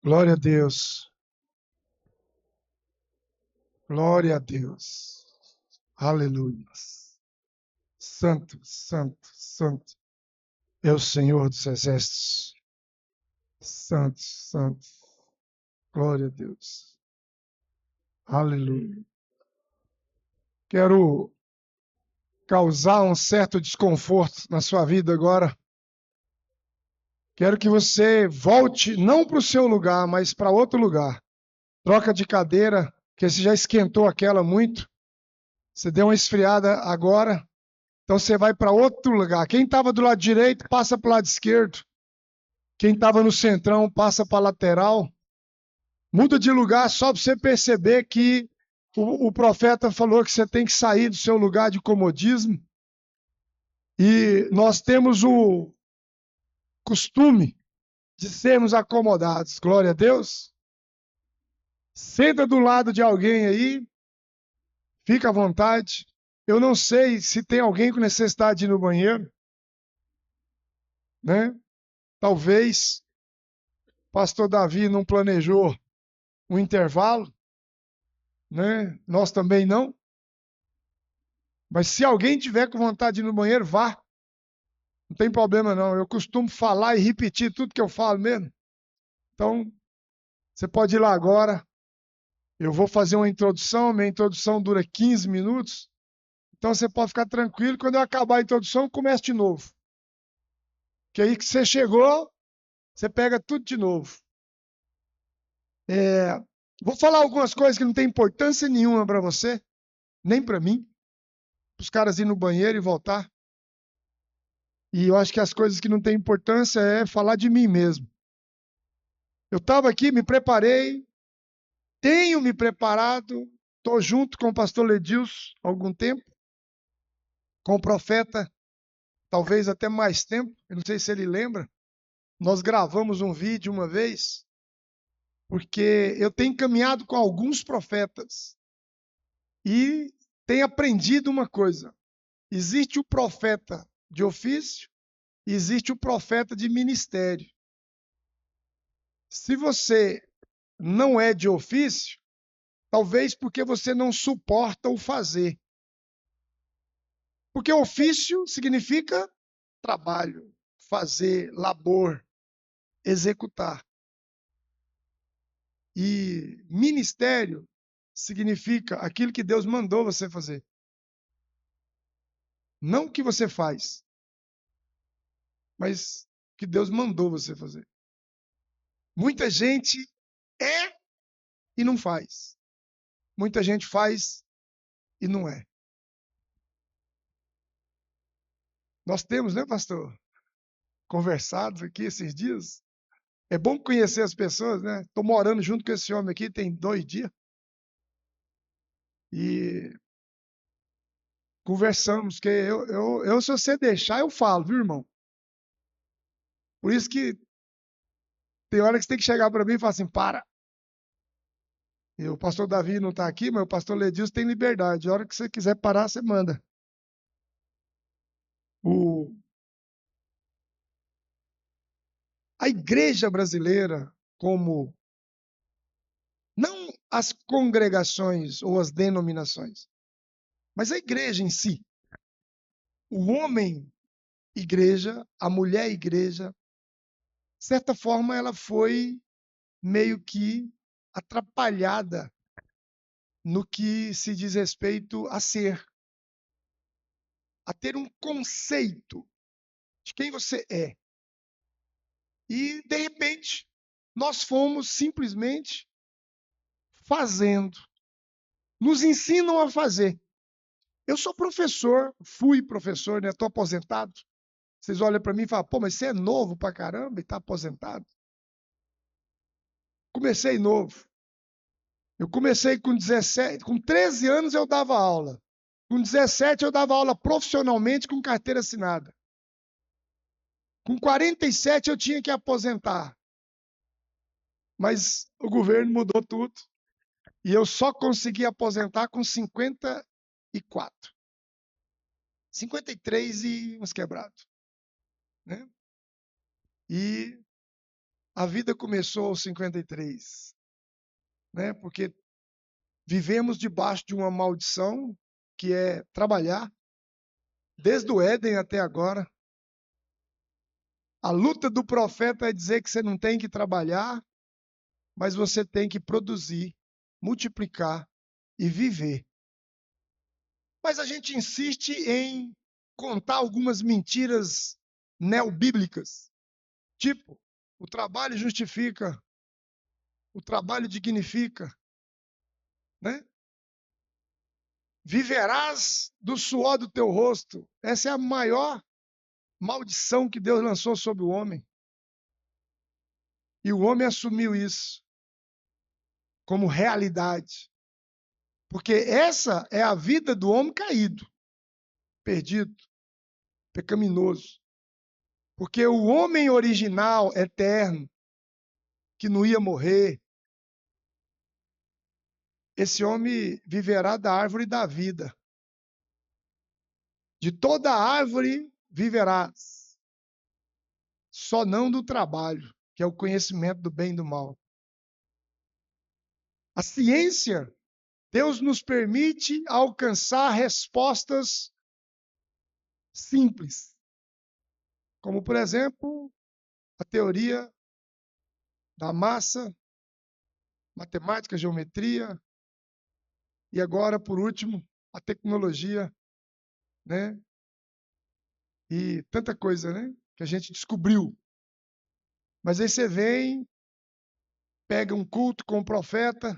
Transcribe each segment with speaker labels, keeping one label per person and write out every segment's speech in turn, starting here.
Speaker 1: Glória a Deus. Glória a Deus. Aleluia. Santo, santo, santo é o Senhor dos Exércitos. Santo, santo. Glória a Deus. Aleluia. Quero causar um certo desconforto na sua vida agora. Quero que você volte não para o seu lugar, mas para outro lugar. Troca de cadeira, porque você já esquentou aquela muito. Você deu uma esfriada agora. Então você vai para outro lugar. Quem estava do lado direito, passa para o lado esquerdo. Quem estava no centrão, passa para a lateral. Muda de lugar só para você perceber que o profeta falou que você tem que sair do seu lugar de comodismo. E nós temos o costume de sermos acomodados. Glória a Deus. Senta do lado de alguém aí, fica à vontade. Eu não sei se tem alguém com necessidade de ir no banheiro, né? Talvez o pastor Davi não planejou um intervalo, né? Nós também não. Mas se alguém tiver com vontade de ir no banheiro, vá. Não tem problema não. Eu costumo falar e repetir tudo que eu falo mesmo. Então, você pode ir lá agora. Eu vou fazer uma introdução. Minha introdução dura 15 minutos. Então, você pode ficar tranquilo. Quando eu acabar a introdução, eu começo de novo. Que aí que você chegou, você pega tudo de novo. Vou falar algumas coisas que não tem importância nenhuma para você, nem para mim. Para os caras irem no banheiro e voltar. E eu acho que as coisas que não têm importância é falar de mim mesmo. Eu estava aqui, me preparei, tenho me preparado, estou junto com o pastor Ledilson há algum tempo, com o profeta, talvez até mais tempo, eu não sei se ele lembra. Nós gravamos um vídeo uma vez, porque eu tenho caminhado com alguns profetas e tenho aprendido uma coisa. Existe o profeta de ofício e existe o profeta de ministério. Se você não é de ofício, talvez porque você não suporta o fazer. Porque ofício significa trabalho, fazer, labor, executar. E ministério significa aquilo que Deus mandou você fazer. Não o que você faz, mas o que Deus mandou você fazer. Muita gente é e não faz. Muita gente faz e não é. Nós temos, né, pastor, conversados aqui esses dias. É bom conhecer as pessoas, né? Estou morando junto com esse homem aqui tem 2 dias. E conversamos, que se você deixar, eu falo, viu, irmão? Por isso que tem hora que você tem que chegar para mim e falar assim, para. E o pastor Davi não está aqui, mas o pastor Ledilson tem liberdade. A hora que você quiser parar, você manda. A igreja brasileira, como não as congregações ou as denominações, mas a igreja em si. O homem igreja, a mulher igreja, de certa forma ela foi meio que atrapalhada no que se diz respeito a ser, a ter um conceito de quem você é. E, de repente, nós fomos simplesmente fazendo. Nos ensinam a fazer. Eu sou professor, fui professor, né? Estou aposentado. Vocês olham para mim e falam, pô, mas você é novo pra caramba e está aposentado. Comecei novo. Eu comecei com 17, com 13 anos eu dava aula. Com 17 eu dava aula profissionalmente com carteira assinada. Com 47 eu tinha que aposentar. Mas o governo mudou tudo. E eu só consegui aposentar com 54. 53 e uns quebrados. Né? E a vida começou aos 53, né? Porque vivemos debaixo de uma maldição que é trabalhar, desde o Éden até agora. A luta do profeta é dizer que você não tem que trabalhar, mas você tem que produzir, multiplicar e viver. Mas a gente insiste em contar algumas mentiras neobíblicas, tipo, o trabalho justifica, o trabalho dignifica, né? Viverás do suor do teu rosto. Essa é a maior maldição que Deus lançou sobre o homem. E o homem assumiu isso como realidade. Porque essa é a vida do homem caído, perdido, pecaminoso. Porque o homem original, eterno, que não ia morrer, esse homem viverá da árvore da vida. De toda árvore viverás, só não do trabalho, que é o conhecimento do bem e do mal. A ciência, Deus nos permite alcançar respostas simples, como, por exemplo, a teoria da massa, matemática, geometria, e agora, por último, a tecnologia, né? E tanta coisa, né? Que a gente descobriu. Mas aí você vem, pega um culto com um profeta,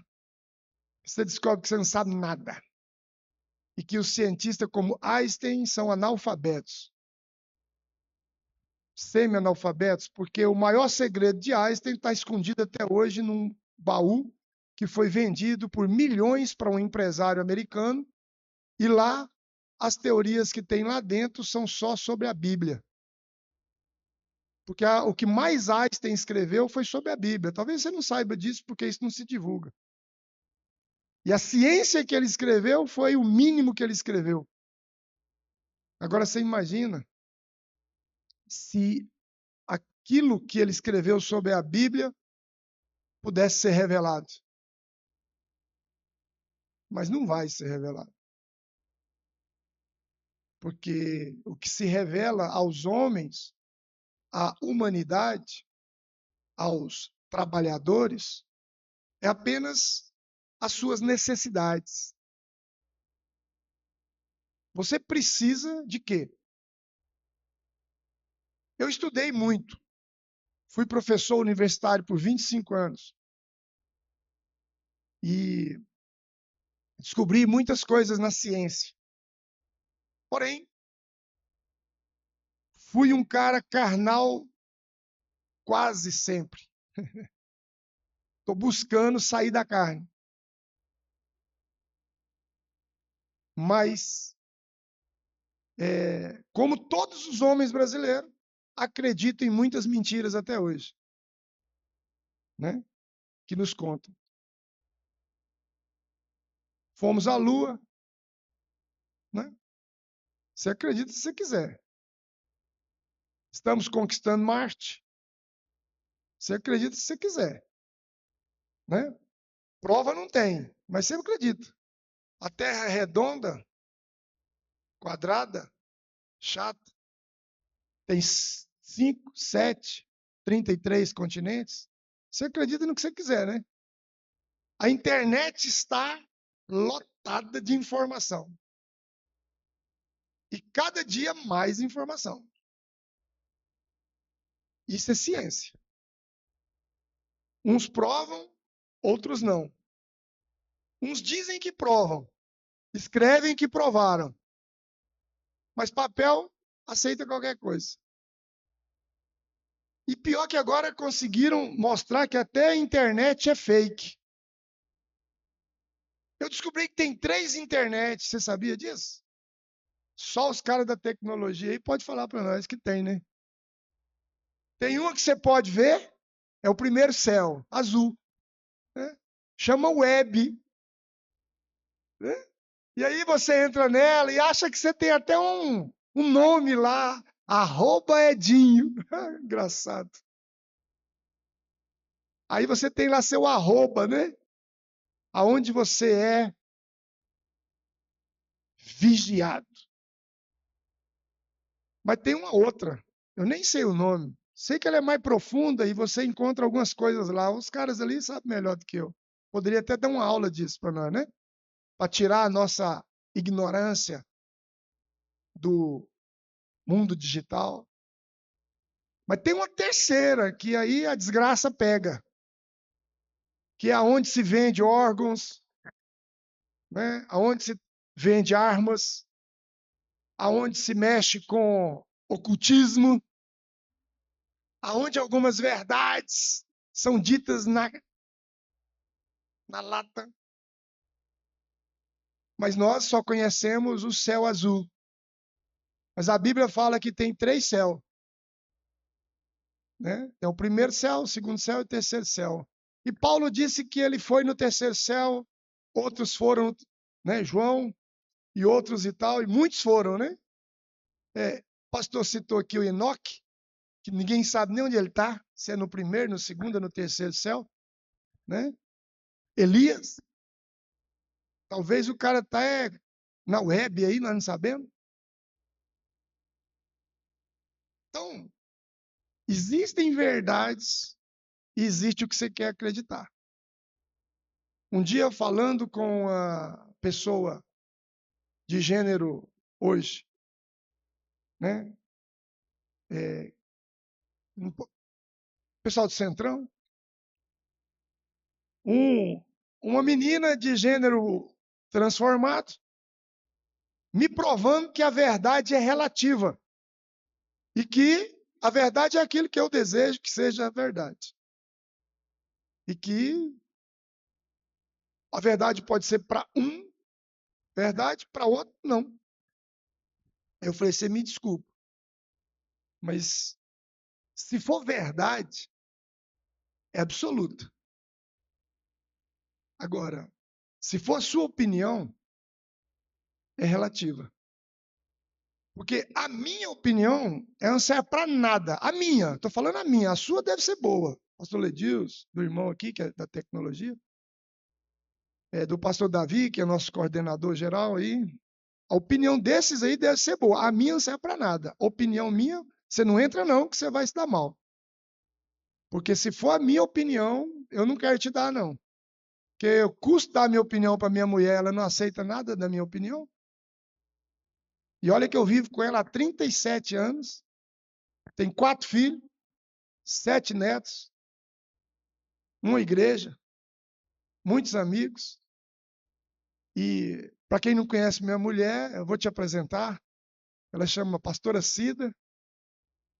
Speaker 1: você descobre que você não sabe nada. E que os cientistas como Einstein são analfabetos. Semi-analfabetos, porque o maior segredo de Einstein está escondido até hoje num baú que foi vendido por milhões para um empresário americano, e lá as teorias que tem lá dentro são só sobre a Bíblia. Porque o que mais Einstein escreveu foi sobre a Bíblia. Talvez você não saiba disso porque isso não se divulga. E a ciência que ele escreveu foi o mínimo que ele escreveu. Agora você imagina se aquilo que ele escreveu sobre a Bíblia pudesse ser revelado. Mas não vai ser revelado. Porque o que se revela aos homens, à humanidade, aos trabalhadores, é apenas as suas necessidades. Você precisa de quê? Eu estudei muito. Fui professor universitário por 25 anos. E descobri muitas coisas na ciência. Porém, fui um cara carnal quase sempre. Estou buscando sair da carne. Mas, como todos os homens brasileiros, acredito em muitas mentiras até hoje, né? Que nos contam. Fomos à Lua, né? Você acredita se você quiser. Estamos conquistando Marte. Você acredita se você quiser, né? Prova não tem, mas você acredita. A Terra é redonda, quadrada, chata. Tem 5, 7, 33 continentes. Você acredita no que você quiser, né? A internet está lotada de informação. E cada dia mais informação. Isso é ciência. Uns provam, outros não. Uns dizem que provam, escrevem que provaram. Mas papel aceita qualquer coisa. E pior que agora conseguiram mostrar que até a internet é fake. Eu descobri que tem 3 internets, você sabia disso? Só os caras da tecnologia aí podem falar para nós que tem, né? Tem uma que você pode ver, é o primeiro céu, azul. Né? Chama web. Né? E aí você entra nela e acha que você tem até um nome lá, @Edinho. Engraçado. Aí você tem lá seu arroba, né? Aonde você é vigiado. Mas tem uma outra, eu nem sei o nome. Sei que ela é mais profunda e você encontra algumas coisas lá. Os caras ali sabem melhor do que eu. Poderia até dar uma aula disso para nós, né? Para tirar a nossa ignorância do mundo digital. Mas tem uma terceira, que aí a desgraça pega, que é onde se vende órgãos, né? Aonde se vende armas, aonde se mexe com ocultismo, aonde algumas verdades são ditas na lata. Mas nós só conhecemos o céu azul. Mas a Bíblia fala que tem 3 céus, né? Tem o primeiro céu, o segundo céu e o terceiro céu. E Paulo disse que ele foi no terceiro céu, outros foram, né? João e outros e tal, e muitos foram, né? O pastor citou aqui o Enoque, que ninguém sabe nem onde ele está, se é no primeiro, no segundo, no terceiro céu, né? Elias, talvez o cara está na web aí, nós não sabemos. Então, existem verdades e existe o que você quer acreditar. Um dia, falando com a pessoa de gênero hoje, né? Pessoal do Centrão, uma menina de gênero transformado, me provando que a verdade é relativa e que a verdade é aquilo que eu desejo que seja a verdade. E que a verdade pode ser para um verdade, para outro não. Eu falei, você me desculpa, mas se for verdade, é absoluta. Agora, se for a sua opinião, é relativa. Porque a minha opinião não serve para nada. A minha, estou falando a minha, a sua deve ser boa. Pastor Ledils, do irmão aqui, que é da tecnologia, do pastor Davi, que é nosso coordenador geral aí. A opinião desses aí deve ser boa. A minha não serve para nada. A opinião minha, você não entra não, que você vai se dar mal. Porque se for a minha opinião, eu não quero te dar, não. Porque eu custo dar a minha opinião para minha mulher, ela não aceita nada da minha opinião. E olha que eu vivo com ela há 37 anos, tem 4 filhos, 7 netos, uma igreja, muitos amigos. E para quem não conhece minha mulher, eu vou te apresentar. Ela chama Pastora Cida.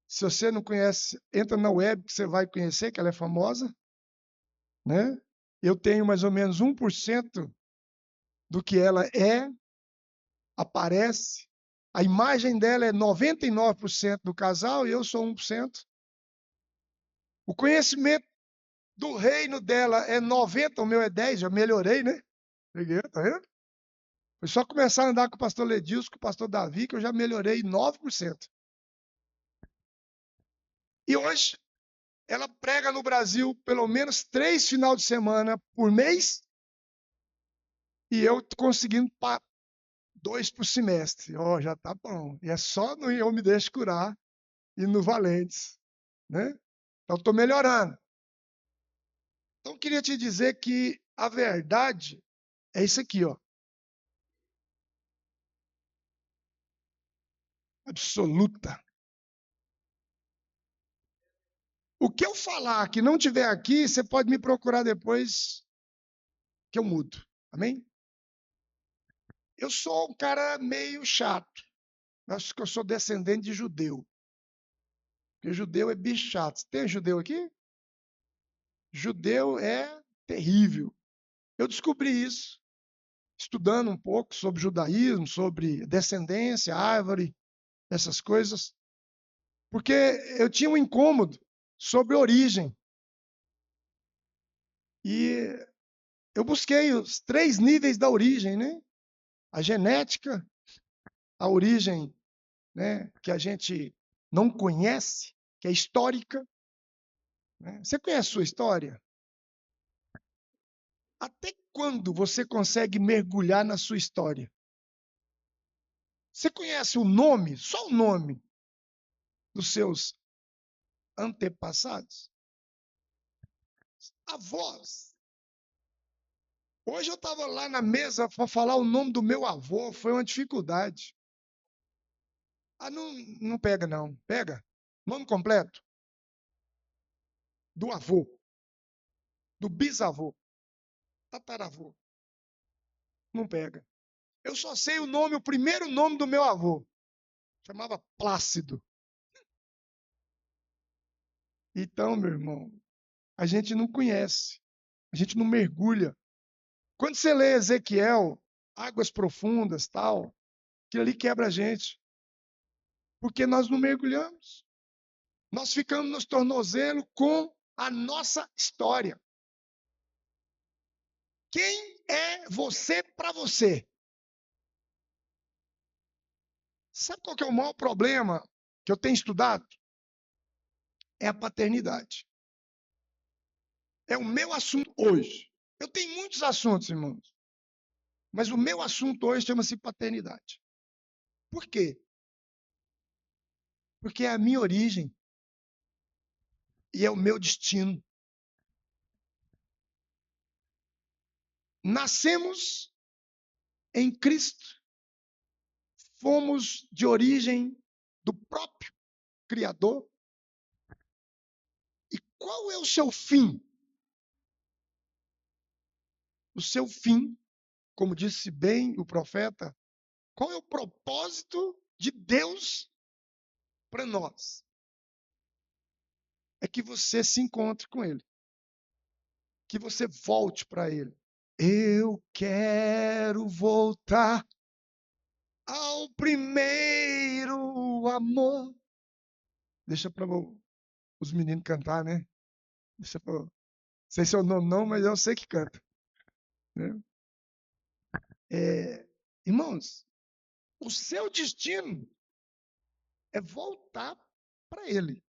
Speaker 1: Se você não conhece, entra na web que você vai conhecer, que ela é famosa, né? Eu tenho mais ou menos 1% do que ela aparece. A imagem dela é 99% do casal e eu sou 1%. O conhecimento do reino dela é 90%, o meu é 10%, já melhorei, né? Peguei, tá vendo? Foi só começar a andar com o pastor Ledilson, com o pastor Davi, que eu já melhorei 9%. E hoje, ela prega no Brasil pelo menos 3 final de semana por mês, e eu conseguindo 2 por semestre. Ó, já tá bom. E é só no Eu Me Deixo Curar e no Valentes, né? Então, estou melhorando. Então, eu queria te dizer que a verdade é isso aqui, ó. Absoluta. O que eu falar que não tiver aqui, você pode me procurar depois que eu mudo. Amém? Eu sou um cara meio chato. Acho que eu sou descendente de judeu. Porque judeu é bicho chato. Tem judeu aqui? Judeu é terrível. Eu descobri isso estudando um pouco sobre judaísmo, sobre descendência, árvore, essas coisas. Porque eu tinha um incômodo sobre origem. E eu busquei os 3 níveis da origem, né? A genética, a origem, né, que a gente não conhece, que é histórica. Né? Você conhece a sua história? Até quando você consegue mergulhar na sua história? Você conhece o nome, só o nome dos seus antepassados? Avós. Hoje eu estava lá na mesa para falar o nome do meu avô, foi uma dificuldade. Ah, não, não pega não. Pega. Nome completo. Do avô. Do bisavô. Tataravô. Não pega. Eu só sei o nome, o primeiro nome do meu avô. Chamava Plácido. Então, meu irmão, a gente não conhece. A gente não mergulha. Quando você lê Ezequiel, águas profundas, tal, aquilo ali quebra a gente. Porque nós não mergulhamos. Nós ficamos nos tornozelos com a nossa história. Quem é você para você? Sabe qual que é o maior problema que eu tenho estudado? É a paternidade. É o meu assunto hoje. Eu tenho muitos assuntos, irmãos. Mas o meu assunto hoje chama-se paternidade. Por quê? Porque é a minha origem e é o meu destino. Nascemos em Cristo. Fomos de origem do próprio Criador. E qual é o seu fim? O seu fim, como disse bem o profeta, qual é o propósito de Deus para nós? É que você se encontre com Ele. Que você volte para Ele. Eu quero voltar ao primeiro amor. Deixa para os meninos cantar, né? Deixa pra, não sei se é o nome não, mas eu sei que canta. Né? Irmãos, o seu destino é voltar para Ele.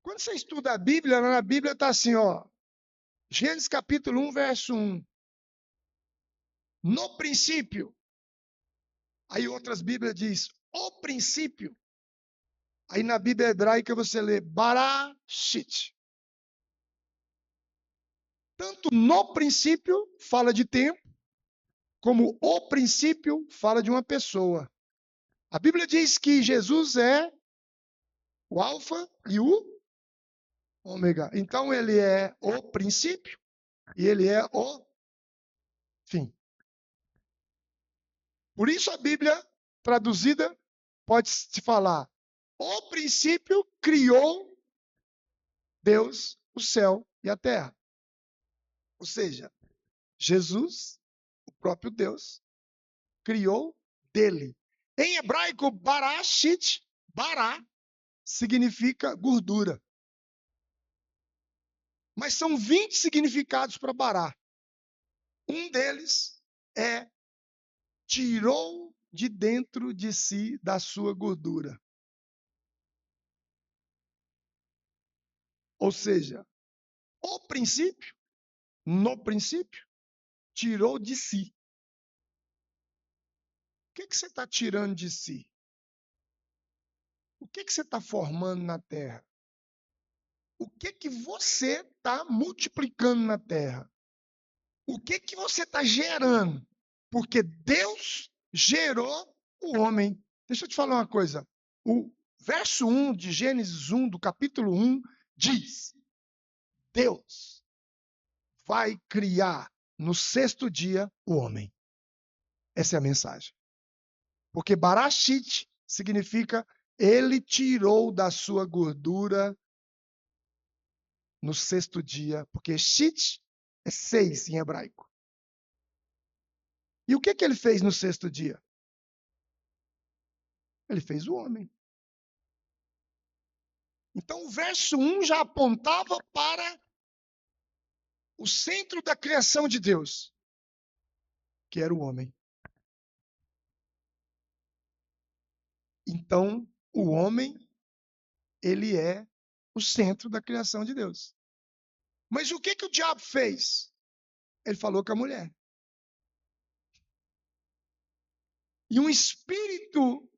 Speaker 1: Quando você estuda a Bíblia, na Bíblia está assim, ó. Gênesis capítulo 1, verso 1. No princípio. Aí outras Bíblias diz, o princípio. Aí na Bíblia hebraica você lê Barashit. Tanto no princípio fala de tempo, como o princípio fala de uma pessoa. A Bíblia diz que Jesus é o alfa e o ômega. Então ele é o princípio e ele é o fim. Por isso a Bíblia traduzida pode se falar: o princípio criou Deus o céu e a terra. Ou seja, Jesus, o próprio Deus, criou dele. Em hebraico, barashit, bará, significa gordura. Mas são 20 significados para bará. Um deles é tirou de dentro de si da sua gordura. Ou seja, o princípio, no princípio, tirou de si. O que você está tirando de si? O que você está formando na terra? O que você está multiplicando na terra? O que você está gerando? Porque Deus gerou o homem. Deixa eu te falar uma coisa. O verso 1 de Gênesis 1, do capítulo 1, diz: Deus vai criar no sexto dia o homem. Essa é a mensagem. Porque Barashit significa ele tirou da sua gordura no sexto dia, porque Shit é 6 em hebraico. E o que ele fez no sexto dia? Ele fez o homem. Então o verso 1 já apontava para o centro da criação de Deus, que era o homem. Então o homem, ele é o centro da criação de Deus. Mas o que o diabo fez? Ele falou com a mulher. E um espírito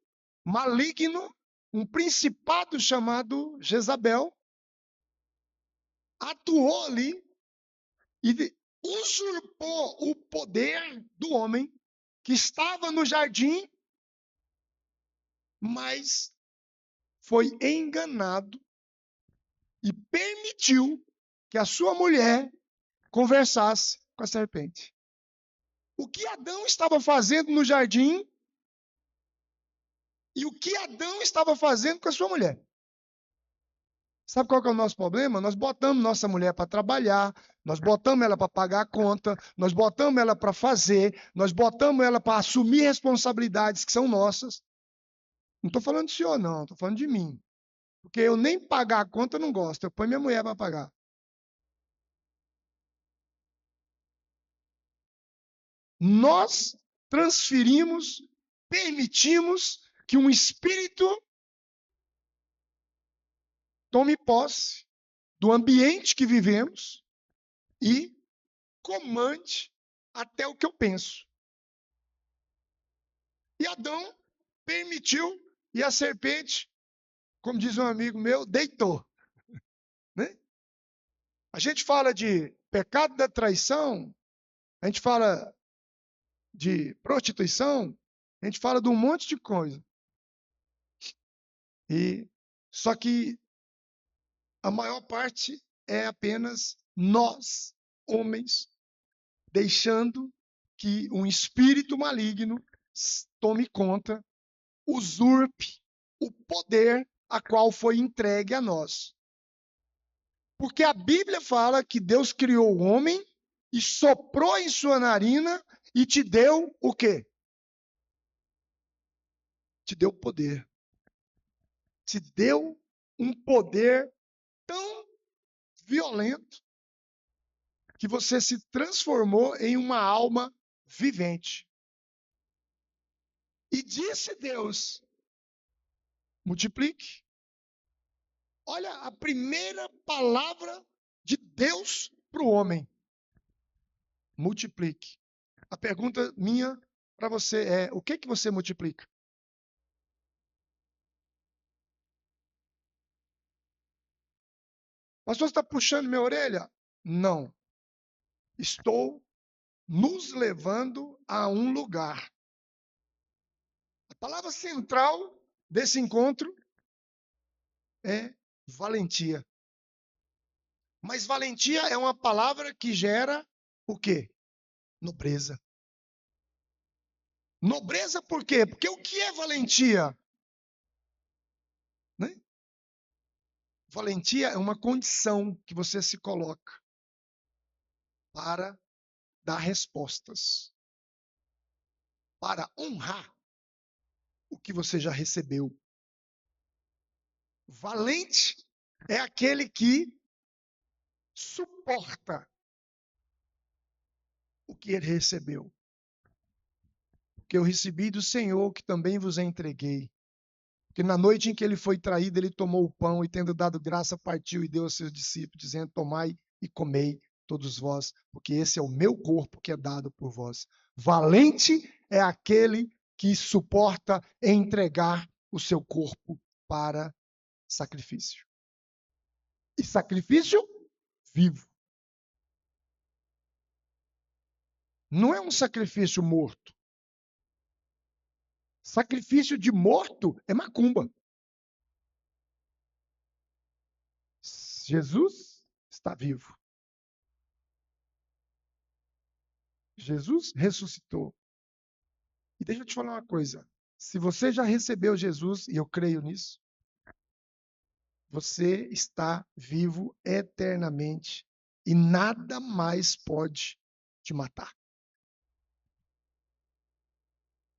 Speaker 1: maligno, um principado chamado Jezabel, atuou ali e usurpou o poder do homem que estava no jardim, mas foi enganado e permitiu que a sua mulher conversasse com a serpente. O que Adão estava fazendo no jardim e o que Adão estava fazendo com a sua mulher. Sabe qual que é o nosso problema? Nós botamos nossa mulher para trabalhar, nós botamos ela para pagar a conta, nós botamos ela para fazer, nós botamos ela para assumir responsabilidades que são nossas. Não estou falando do senhor, não, estou falando de mim. Porque eu nem pagar a conta eu não gosto, eu ponho minha mulher para pagar. Nós transferimos, permitimos que um espírito tome posse do ambiente que vivemos e comande até o que eu penso. E Adão permitiu e a serpente, como diz um amigo meu, deitou. Né? A gente fala de pecado da traição, a gente fala de prostituição, a gente fala de um monte de coisa. E só que a maior parte é apenas nós, homens, deixando que um espírito maligno tome conta, usurpe o poder a qual foi entregue a nós. Porque a Bíblia fala que Deus criou o homem e soprou em sua narina e te deu o quê? Te deu poder. Te deu um poder tão violento que você se transformou em uma alma vivente. E disse Deus: multiplique. Olha a primeira palavra de Deus para o homem: multiplique. A pergunta minha para você é: o que você multiplica? Pastor, você está puxando minha orelha? Não. Estou nos levando a um lugar. A palavra central desse encontro é valentia. Mas valentia é uma palavra que gera o quê? Nobreza. Nobreza por quê? Porque o que é valentia? Né? Valentia é uma condição que você se coloca para dar respostas, para honrar o que você já recebeu. Valente é aquele que suporta o que ele recebeu. Porque eu recebi do Senhor que também vos entreguei. Porque na noite em que ele foi traído, ele tomou o pão e, tendo dado graça, partiu e deu aos seus discípulos, dizendo: tomai e comei todos vós, porque esse é o meu corpo que é dado por vós. Valente é aquele que suporta entregar o seu corpo para sacrifício. E sacrifício vivo. Não é um sacrifício morto. Sacrifício de morto é macumba. Jesus está vivo. Jesus ressuscitou. E deixa eu te falar uma coisa. Se você já recebeu Jesus, e eu creio nisso, você está vivo eternamente e nada mais pode te matar.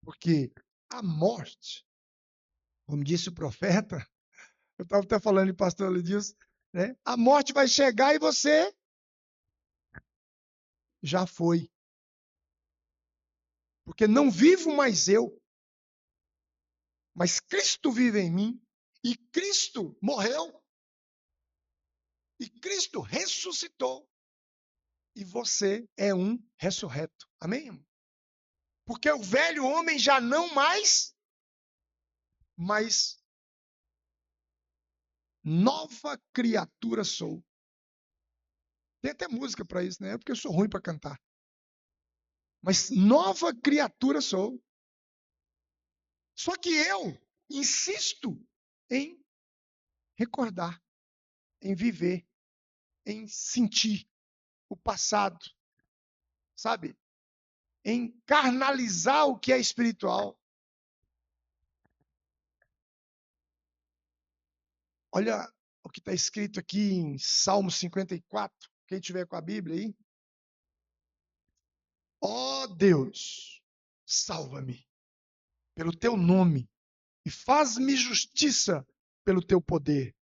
Speaker 1: Porque a morte, como disse o profeta, eu estava até falando de pastor Lidilson, né? A morte vai chegar e você já foi. Porque não vivo mais eu, mas Cristo vive em mim, e Cristo morreu, e Cristo ressuscitou. e você é um ressurreto. Amém, irmão? Porque o velho homem já não mais, mas nova criatura sou. Tem até música para isso, né? É porque eu sou ruim para cantar. Mas nova criatura sou. Só que eu insisto em recordar, em viver, em sentir o passado, sabe? Em carnalizar o que é espiritual. Olha o que está escrito aqui em Salmo 54. Quem tiver com a Bíblia aí. Ó Deus, salva-me pelo teu nome e faz-me justiça pelo teu poder.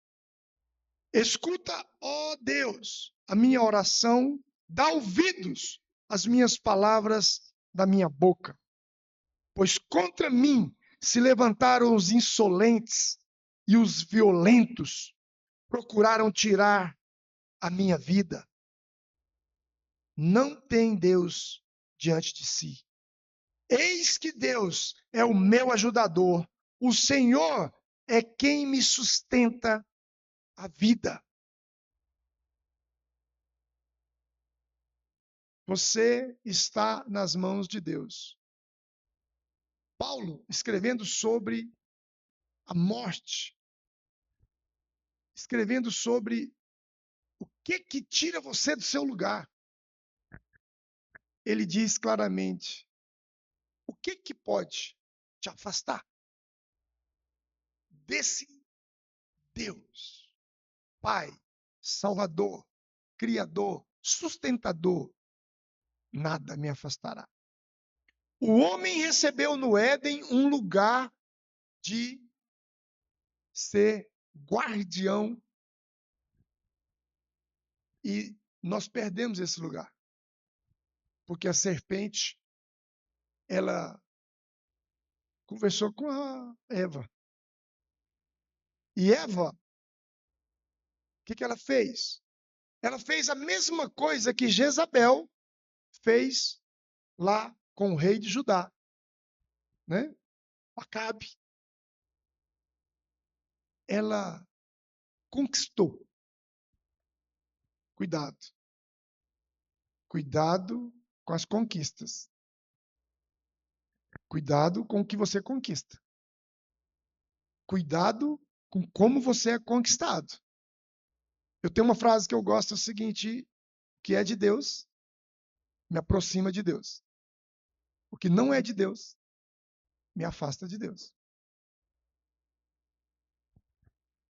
Speaker 1: Escuta, ó Deus, a minha oração, dá ouvidos às minhas palavras da minha boca. Pois contra mim se levantaram os insolentes e os violentos, procuraram tirar a minha vida. Não tem Deus diante de si. Eis que Deus é o meu ajudador. O Senhor é quem me sustenta a vida. Você está nas mãos de Deus. Paulo, escrevendo sobre a morte, escrevendo sobre o que tira você do seu lugar, ele diz claramente: o que pode te afastar desse Deus, Pai, Salvador, Criador, Sustentador? Nada me afastará. O homem recebeu no Éden um lugar de ser guardião e nós perdemos esse lugar. Porque a serpente, ela conversou com a Eva. E Eva, o que ela fez? Ela fez a mesma coisa que Jezabel fez lá com o rei de Judá, né? Acabe. Ela conquistou. Cuidado. Cuidado com as conquistas. Cuidado com o que você conquista. Cuidado com como você é conquistado. Eu tenho uma frase que eu gosto, é o seguinte: o que é de Deus me aproxima de Deus. O que não é de Deus me afasta de Deus.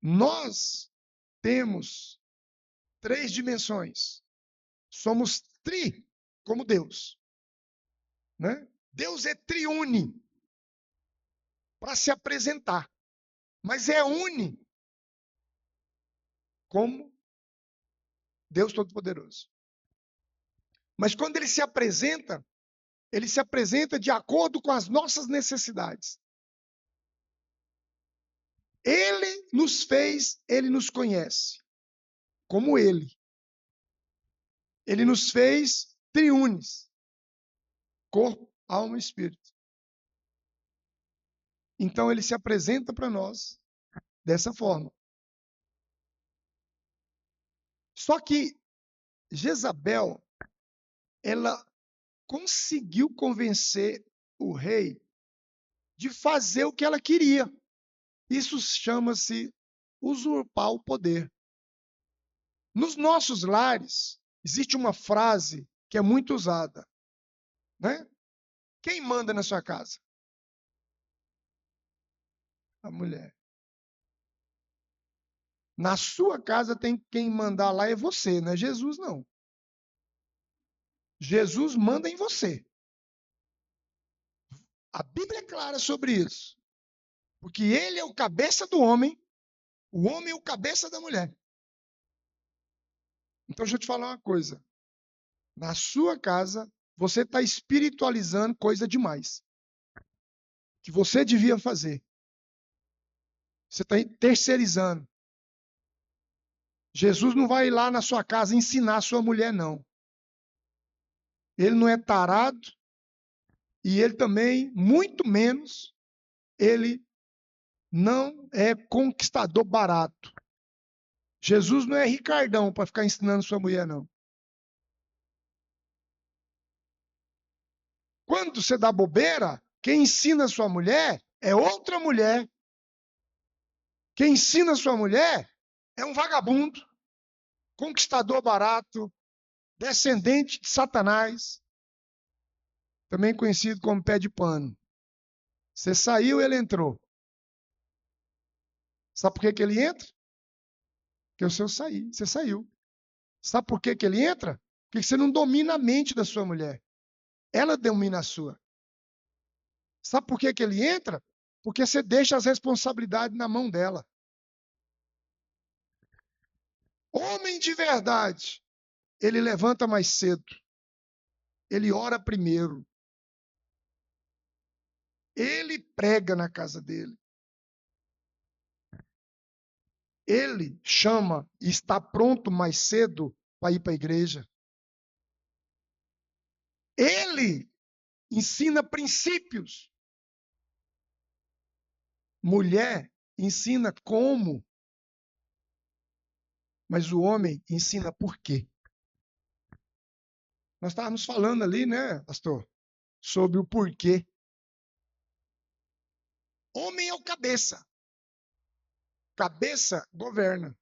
Speaker 1: Nós temos 3 dimensões. Somos tri como Deus, né? Deus é triune para se apresentar, mas é une como Deus Todo-Poderoso. Mas quando ele se apresenta de acordo com as nossas necessidades. Ele nos fez, ele nos conhece, como ele. Ele nos fez triunes, corpo, alma e espírito. Então ele se apresenta para nós dessa forma. Só que Jezabel, ela conseguiu convencer o rei de fazer o que ela queria. Isso chama-se usurpar o poder. Nos nossos lares, existe uma frase que é muito usada, né? Quem manda na sua casa? A mulher. Na sua casa tem quem mandar lá é você, não é Jesus, não. Jesus manda em você. A Bíblia é clara sobre isso. Porque ele é o cabeça do homem, o homem é o cabeça da mulher. Então, deixa eu te falar uma coisa. Na sua casa, você está espiritualizando coisa demais. Que você devia fazer. Você está terceirizando. Jesus não vai lá na sua casa ensinar a sua mulher, não. ele não é tarado, e ele também, muito menos, ele não é conquistador barato. Jesus não é Ricardão para ficar ensinando sua mulher, não. Quando você dá bobeira, quem ensina sua mulher é outra mulher. Quem ensina sua mulher é um vagabundo, conquistador barato, descendente de Satanás, também conhecido como pé de pano. Você saiu, ele entrou. Sabe por que ele entra? Porque o seu sair, você saiu. Sabe por que ele entra? Porque você não domina a mente da sua mulher. Ela domina a sua. Sabe por que ele entra? Porque você deixa as responsabilidades na mão dela. Homem de verdade, ele levanta mais cedo. Ele ora primeiro. Ele prega na casa dele. Ele chama e está pronto mais cedo para ir para a igreja. Ele ensina princípios. Mulher ensina como, mas o homem ensina por quê. Nós estávamos falando ali, né, pastor, sobre o porquê. Homem é o cabeça. Cabeça governa.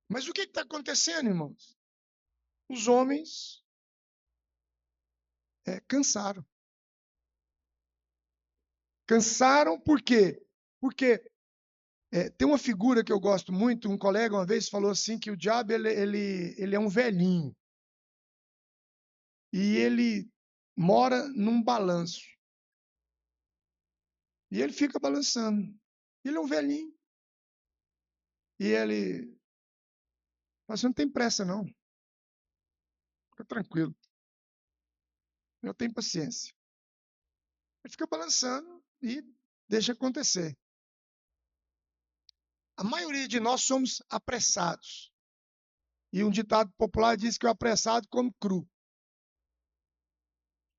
Speaker 1: Mas o que está acontecendo, irmãos? Os homens cansaram. Cansaram por quê? Porque tem uma figura que eu gosto muito, um colega uma vez falou assim que o diabo ele é um velhinho. E ele mora num balanço. E ele fica balançando. Ele é um velhinho. E ele fala assim, não tem pressa não. Fica tranquilo. Eu tenho paciência. Ele fica balançando e deixa acontecer. A maioria de nós somos apressados. E um ditado popular diz que o apressado come cru.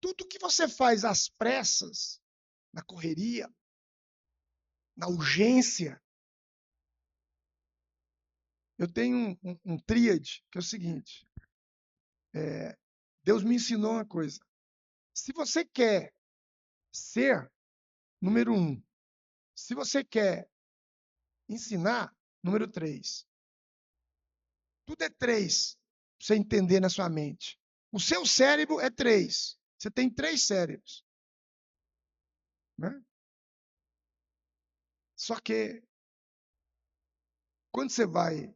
Speaker 1: Tudo que você faz às pressas, na correria, na urgência. Eu tenho um tríade, que é o seguinte. Deus me ensinou uma coisa. Se você quer ser, número 1. Se você quer ensinar, número 3. Tudo é 3, para você entender na sua mente. O seu cérebro é 3. Você tem 3 cérebros. Né? Só que, quando você vai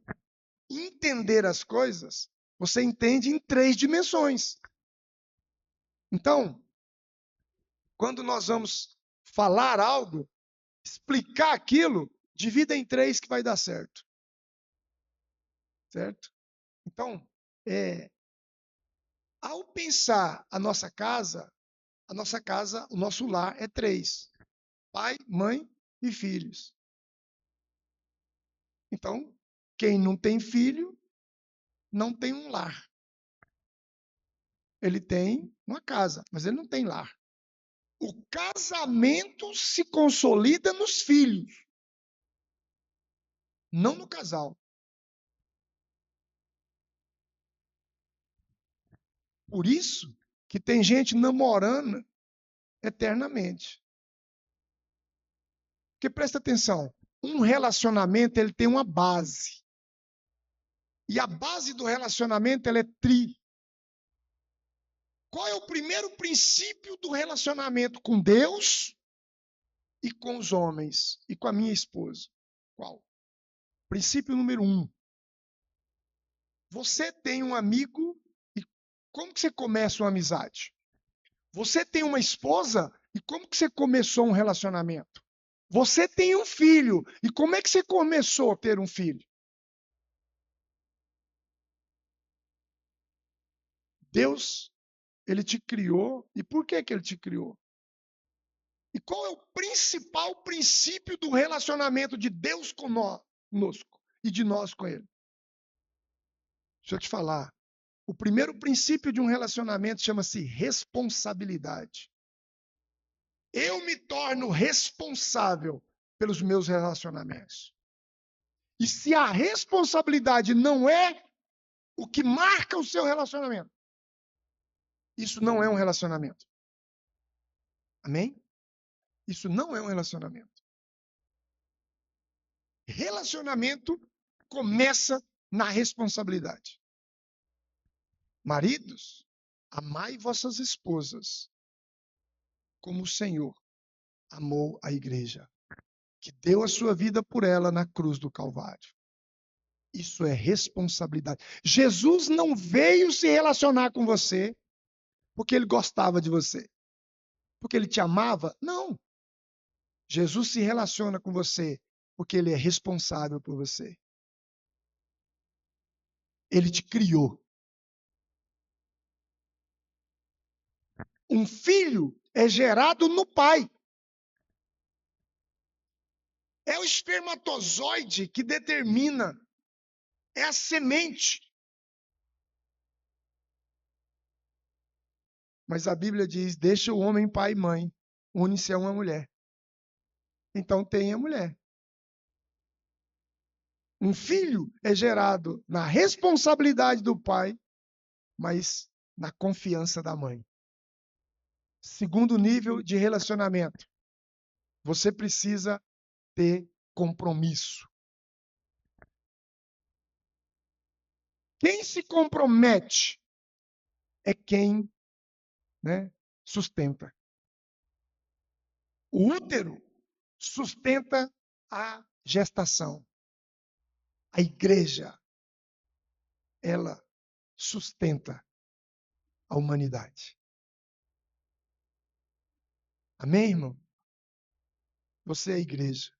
Speaker 1: entender as coisas, você entende em 3 dimensões. Então, quando nós vamos falar algo, explicar aquilo, divida em 3 que vai dar certo. Certo? Então, ao pensar a nossa casa, o nosso lar é 3. Pai, mãe e filhos. Então, quem não tem filho, não tem um lar. Ele tem uma casa, mas ele não tem lar. O casamento se consolida nos filhos, não no casal. Por isso que tem gente namorando eternamente. Porque presta atenção, um relacionamento ele tem uma base. E a base do relacionamento ela é tri. Qual é o primeiro princípio do relacionamento com Deus e com os homens e com a minha esposa? Qual? Princípio número 1. Você tem um amigo e como que você começa uma amizade? Você tem uma esposa e como que você começou um relacionamento? Você tem um filho e como é que você começou a ter um filho? Deus, ele te criou. E por que ele te criou? E qual é o principal princípio do relacionamento de Deus conosco e de nós com ele? Deixa eu te falar. O primeiro princípio de um relacionamento chama-se responsabilidade. Eu me torno responsável pelos meus relacionamentos. E se a responsabilidade não é o que marca o seu relacionamento, isso não é um relacionamento. Amém? Isso não é um relacionamento. Relacionamento começa na responsabilidade. Maridos, amai vossas esposas, como o Senhor amou a igreja, que deu a sua vida por ela na cruz do Calvário. Isso é responsabilidade. Jesus não veio se relacionar com você porque ele gostava de você, porque ele te amava. Não. Jesus se relaciona com você porque ele é responsável por você. Ele te criou. Um filho é gerado no pai. É o espermatozoide que determina. É a semente. Mas a Bíblia diz: deixa o homem pai e mãe, une-se a uma mulher. Então tem a mulher. Um filho é gerado na responsabilidade do pai, mas na confiança da mãe. Segundo nível de relacionamento, você precisa ter compromisso. Quem se compromete é quem, sustenta. O útero sustenta a gestação. A igreja, ela sustenta a humanidade. Amém, irmão? Você é a igreja.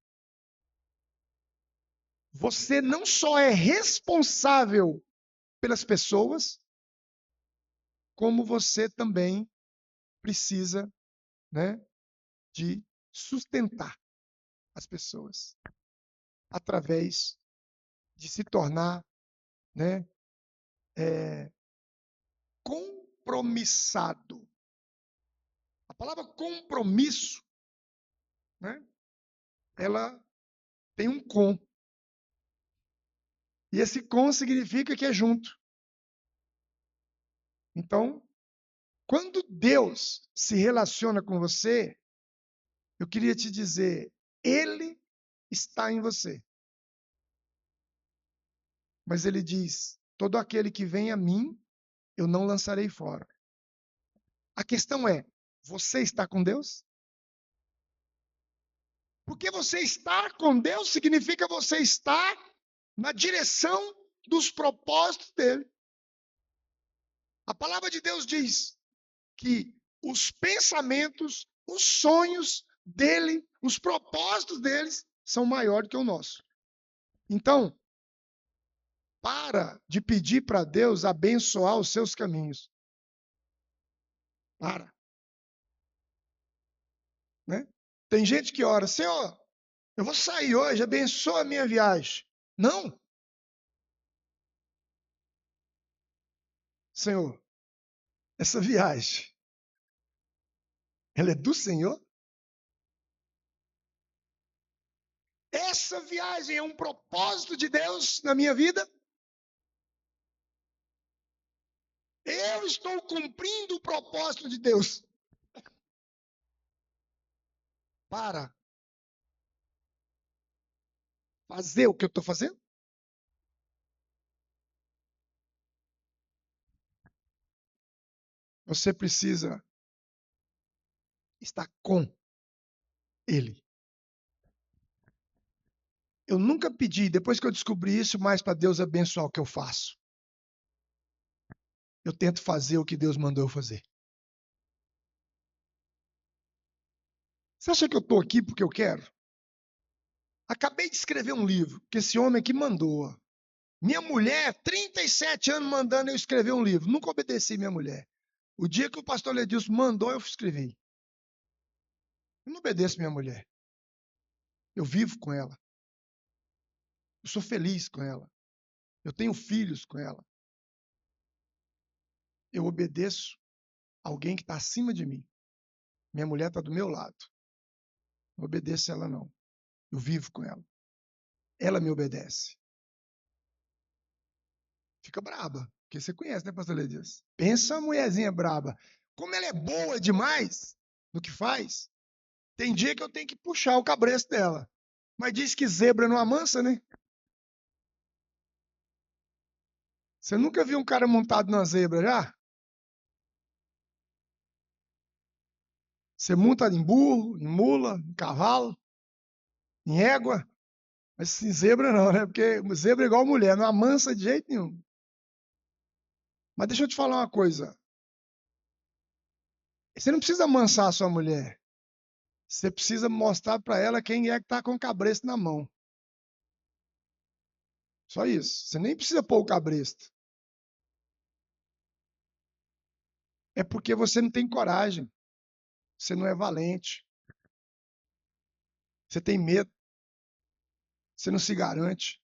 Speaker 1: Você não só é responsável pelas pessoas, como você também precisa, de sustentar as pessoas através de se tornar, compromissado. A palavra compromisso, ela tem um com. E esse com significa que é junto. Então, quando Deus se relaciona com você, eu queria te dizer, Ele está em você. Mas Ele diz: todo aquele que vem a mim, eu não lançarei fora. A questão é, você está com Deus? Porque você estar com Deus significa você estar na direção dos propósitos dele. A palavra de Deus diz que os pensamentos, os sonhos dele, os propósitos deles são maiores que o nosso. Então, para de pedir para Deus abençoar os seus caminhos. Para. Tem gente que ora: Senhor, eu vou sair hoje, abençoa a minha viagem. Não. Senhor, essa viagem, ela é do Senhor? Essa viagem é um propósito de Deus na minha vida? Eu estou cumprindo o propósito de Deus. Para fazer o que eu estou fazendo? Você precisa estar com Ele. Eu nunca pedi, depois que eu descobri isso, mais para Deus abençoar o que eu faço. Eu tento fazer o que Deus mandou eu fazer. Você acha que eu estou aqui porque eu quero? Acabei de escrever um livro, que esse homem aqui mandou. Minha mulher, 37 anos mandando eu escrever um livro. Nunca obedeci minha mulher. O dia que o pastor Ledilson mandou, eu escrevi. Eu não obedeço minha mulher. Eu vivo com ela. Eu sou feliz com ela. Eu tenho filhos com ela. eu obedeço alguém que está acima de mim. Minha mulher está do meu lado. Não obedeço ela, não. Eu vivo com ela. Ela me obedece. Fica braba. Porque você conhece, né, pastor Ledias? Pensa a mulherzinha braba. Como ela é boa demais no que faz, tem dia que eu tenho que puxar o cabresto dela. Mas diz que zebra não amansa, né? Você nunca viu um cara montado numa zebra, já? Você monta em burro, em mula, em cavalo, em égua. Mas assim, zebra não, né? Porque zebra é igual mulher, não amansa de jeito nenhum. Mas deixa eu te falar uma coisa. Você não precisa amansar a sua mulher. Você precisa mostrar para ela quem é que está com o cabresto na mão. Só isso. Você nem precisa pôr o cabresto. É porque você não tem coragem. Você não é valente. Você tem medo. Você não se garante.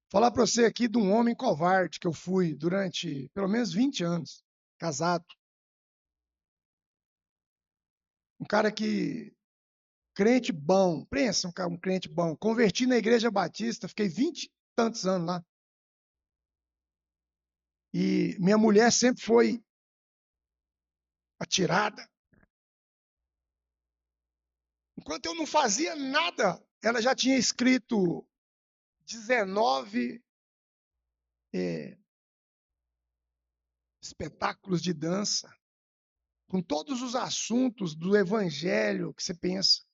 Speaker 1: Falar para você aqui de um homem covarde que eu fui durante pelo menos 20 anos, casado. Um cara que, crente bom, pensa um crente bom. Converti na Igreja Batista, fiquei 20 e tantos anos lá. E minha mulher sempre foi atirada. Enquanto eu não fazia nada, ela já tinha escrito 19 espetáculos de dança, com todos os assuntos do evangelho que você pensa.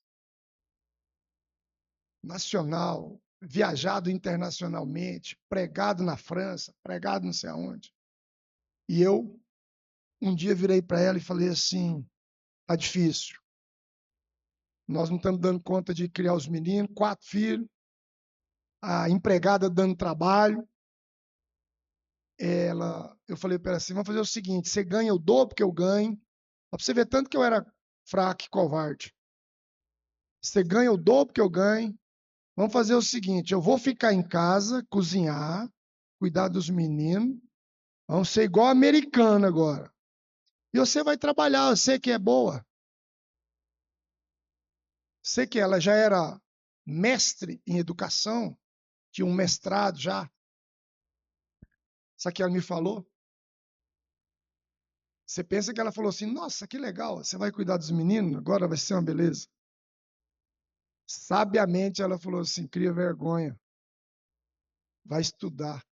Speaker 1: Nacional, viajado internacionalmente, pregado na França, pregado não sei aonde. E eu, um dia, virei para ela e falei assim, tá difícil. Nós não estamos dando conta de criar os meninos, 4 filhos, a empregada dando trabalho. Eu falei para ela assim, vamos fazer o seguinte, você ganha o dobro que eu ganho, para você ver tanto que eu era fraco e covarde. Você ganha o dobro que eu ganho, vamos fazer o seguinte, eu vou ficar em casa, cozinhar, cuidar dos meninos, vamos ser igual americano agora. E você vai trabalhar, eu sei que é boa. Sei que ela já era mestre em educação, tinha um mestrado já. Sabe o que ela me falou? Você pensa que ela falou assim, nossa, que legal, você vai cuidar dos meninos, agora vai ser uma beleza. Sabiamente ela falou assim, cria vergonha, vai estudar.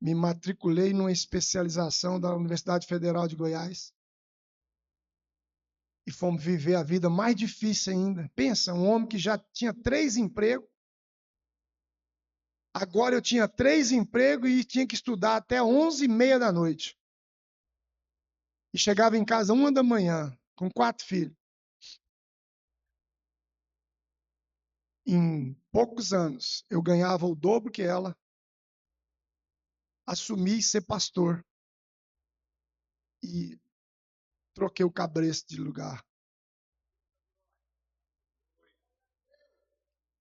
Speaker 1: Me matriculei numa especialização da Universidade Federal de Goiás. E fomos viver a vida mais difícil ainda. Pensa, um homem que já tinha 3 empregos. Agora eu tinha 3 empregos e tinha que estudar até 11h30 da noite. E chegava em casa 1 da manhã, com 4 filhos. Em poucos anos, eu ganhava o dobro que ela. Assumi ser pastor. E troquei o cabresto de lugar.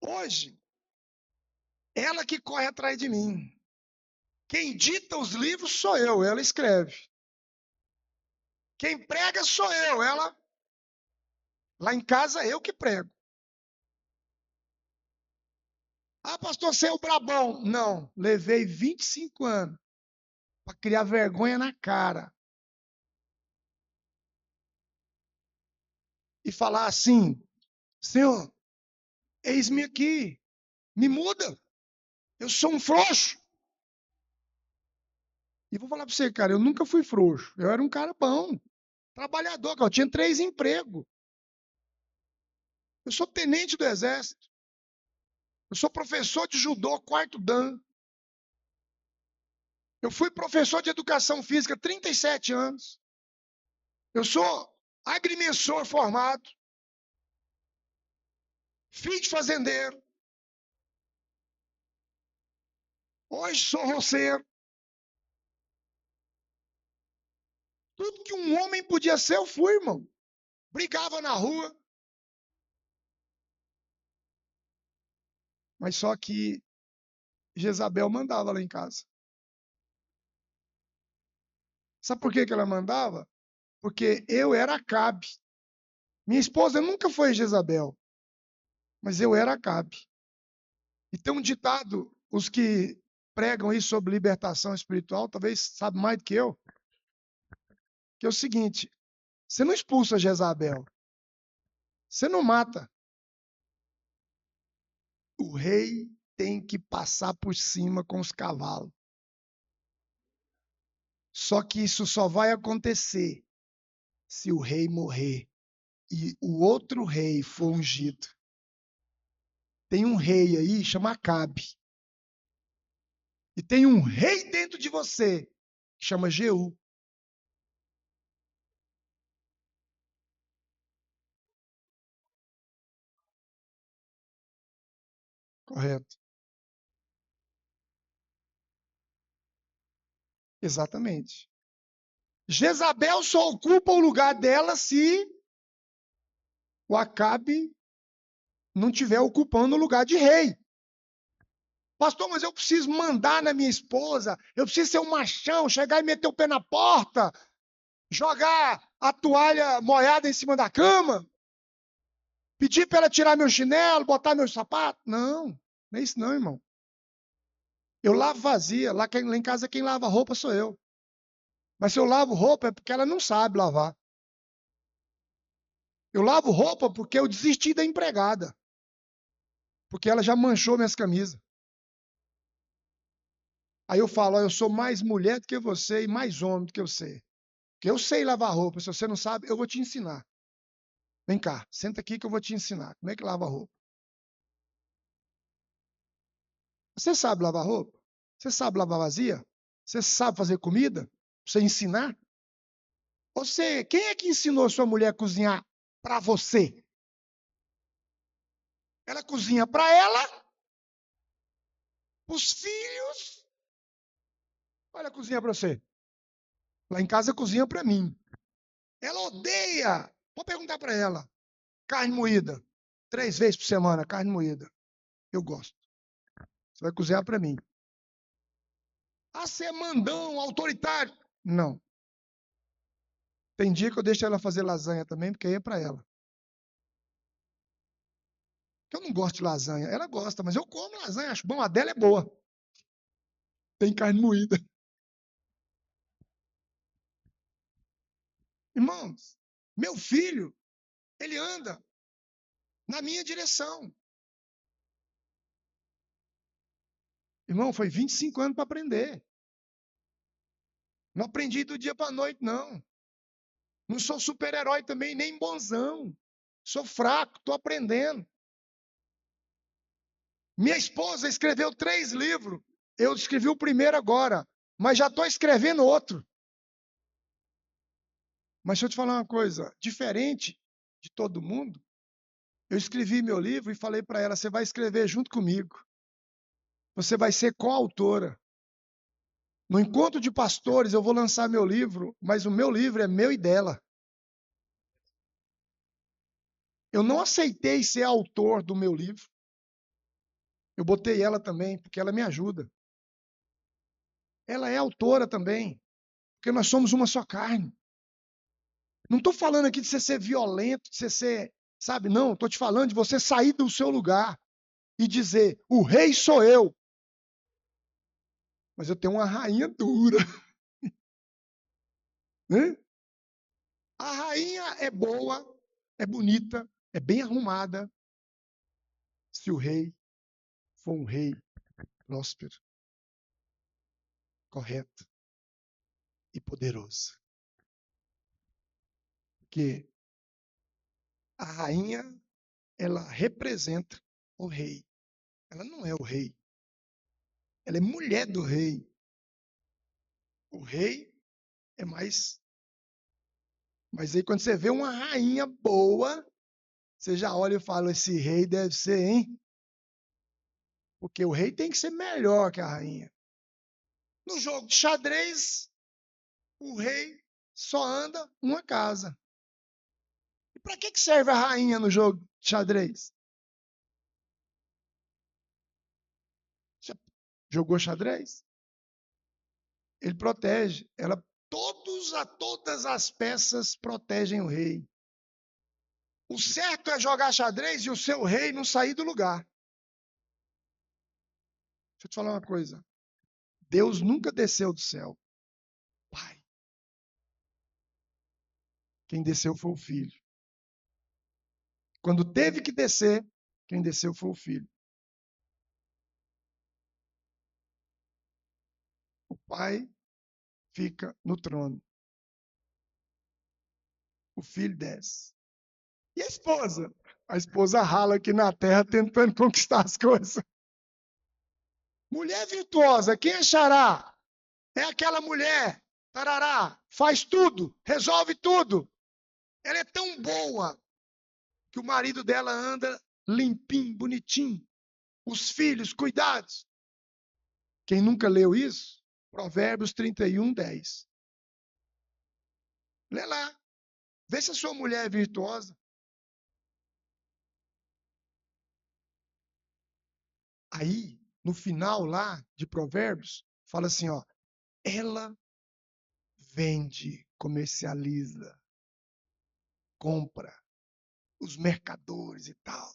Speaker 1: Hoje, ela que corre atrás de mim. Quem dita os livros sou eu, ela escreve. Quem prega sou eu, ela. Lá em casa, eu que prego. Ah, pastor, você é o brabão. Não, levei 25 anos para criar vergonha na cara. E falar assim, Senhor, eis-me aqui, me muda. Eu sou um frouxo. E vou falar para você, cara, eu nunca fui frouxo. Eu era um cara bom, trabalhador, eu tinha 3 empregos. Eu sou tenente do Exército. Eu sou professor de judô, 4º dan. Eu fui professor de educação física 37 anos. Eu sou agrimensor formado. Filho de fazendeiro. Hoje sou roceiro. Tudo que um homem podia ser, eu fui, irmão. Brigava na rua. Mas só que Jezabel mandava lá em casa. Sabe por que ela mandava? Porque eu era Acabe. Minha esposa nunca foi Jezabel, mas eu era Acabe. E tem um ditado, os que pregam isso sobre libertação espiritual, talvez sabem mais do que é o seguinte: você não expulsa Jezabel, você não mata. O rei tem que passar por cima com os cavalos. Só que isso só vai acontecer se o rei morrer e o outro rei for ungido. Tem um rei aí, chama Acabe. E tem um rei dentro de você, que chama Jeú. Correto. Exatamente. Jezabel só ocupa o lugar dela se o Acabe não estiver ocupando o lugar de rei. Pastor, mas eu preciso mandar na minha esposa, eu preciso ser um machão, chegar e meter o pé na porta, jogar a toalha molhada em cima da cama, pedir para ela tirar meu chinelo, botar meu sapato. Não, não é isso não, irmão. Eu lavo vazia, lá em casa quem lava roupa sou eu. Mas se eu lavo roupa é porque ela não sabe lavar. Eu lavo roupa porque eu desisti da empregada. Porque ela já manchou minhas camisas. Aí eu falo, ó, eu sou mais mulher do que você e mais homem do que você. Porque eu sei lavar roupa. Se você não sabe, eu vou te ensinar. Vem cá, senta aqui que eu vou te ensinar. Como é que lava roupa? Você sabe lavar roupa? Você sabe lavar vazia? Você sabe fazer comida? Pra você ensinar? Você, quem é que ensinou sua mulher a cozinhar para você? Ela cozinha para ela, os filhos. Olha, cozinha para você. Lá em casa cozinha para mim. Ela odeia. Vou perguntar para ela. Carne moída. 3 vezes por semana, carne moída. Eu gosto. Você vai cozinhar para mim. Ah, você é mandão, autoritário. Não. Tem dia que eu deixo ela fazer lasanha também, porque aí é para ela. Eu não gosto de lasanha. Ela gosta, mas eu como lasanha, acho bom. A dela é boa. Tem carne moída. Irmãos, meu filho, ele anda na minha direção. Irmão, foi 25 anos para aprender. Não aprendi do dia para a noite, não. Não sou super-herói também, nem bonzão. Sou fraco, estou aprendendo. Minha esposa escreveu 3 livros. Eu escrevi o primeiro agora, mas já estou escrevendo outro. Mas deixa eu te falar uma coisa, diferente de todo mundo, eu escrevi meu livro e falei para ela, você vai escrever junto comigo. Você vai ser coautora. No encontro de pastores eu vou lançar meu livro, mas o meu livro é meu e dela. Eu não aceitei ser autor do meu livro. Eu botei ela também, porque ela me ajuda. Ela é autora também, porque nós somos uma só carne. Não estou falando aqui de você ser violento, de você ser, sabe, não. Estou te falando de você sair do seu lugar e dizer, o rei sou eu. Mas eu tenho uma rainha dura. Né? A rainha é boa, é bonita, é bem arrumada, se o rei for um rei próspero, correto e poderoso. Porque a rainha, ela representa o rei. Ela não é o rei. Ela é mulher do rei. O rei é mais. Mas aí quando você vê uma rainha boa, você já olha e fala: esse rei deve ser, hein? Porque o rei tem que ser melhor que a rainha. No jogo de xadrez, o rei só anda uma casa. E para que serve a rainha no jogo de xadrez? Jogou xadrez? Ele protege. Todas as peças protegem o rei. O certo é jogar xadrez e o seu rei não sair do lugar. Deixa eu te falar uma coisa. Deus nunca desceu do céu. Pai. Quem desceu foi o filho. Quando teve que descer, quem desceu foi o filho. O pai fica no trono. O filho desce. E a esposa? A esposa rala aqui na terra tentando conquistar as coisas. Mulher virtuosa, quem achará? É aquela mulher, tarará, faz tudo, resolve tudo. Ela é tão boa que o marido dela anda limpinho, bonitinho. Os filhos, cuidados. Quem nunca leu isso? Provérbios 31, 10. Lê lá. Vê se a sua mulher é virtuosa. Aí, no final lá de Provérbios, fala assim, ó. Ela vende, comercializa, compra, os mercadores e tal.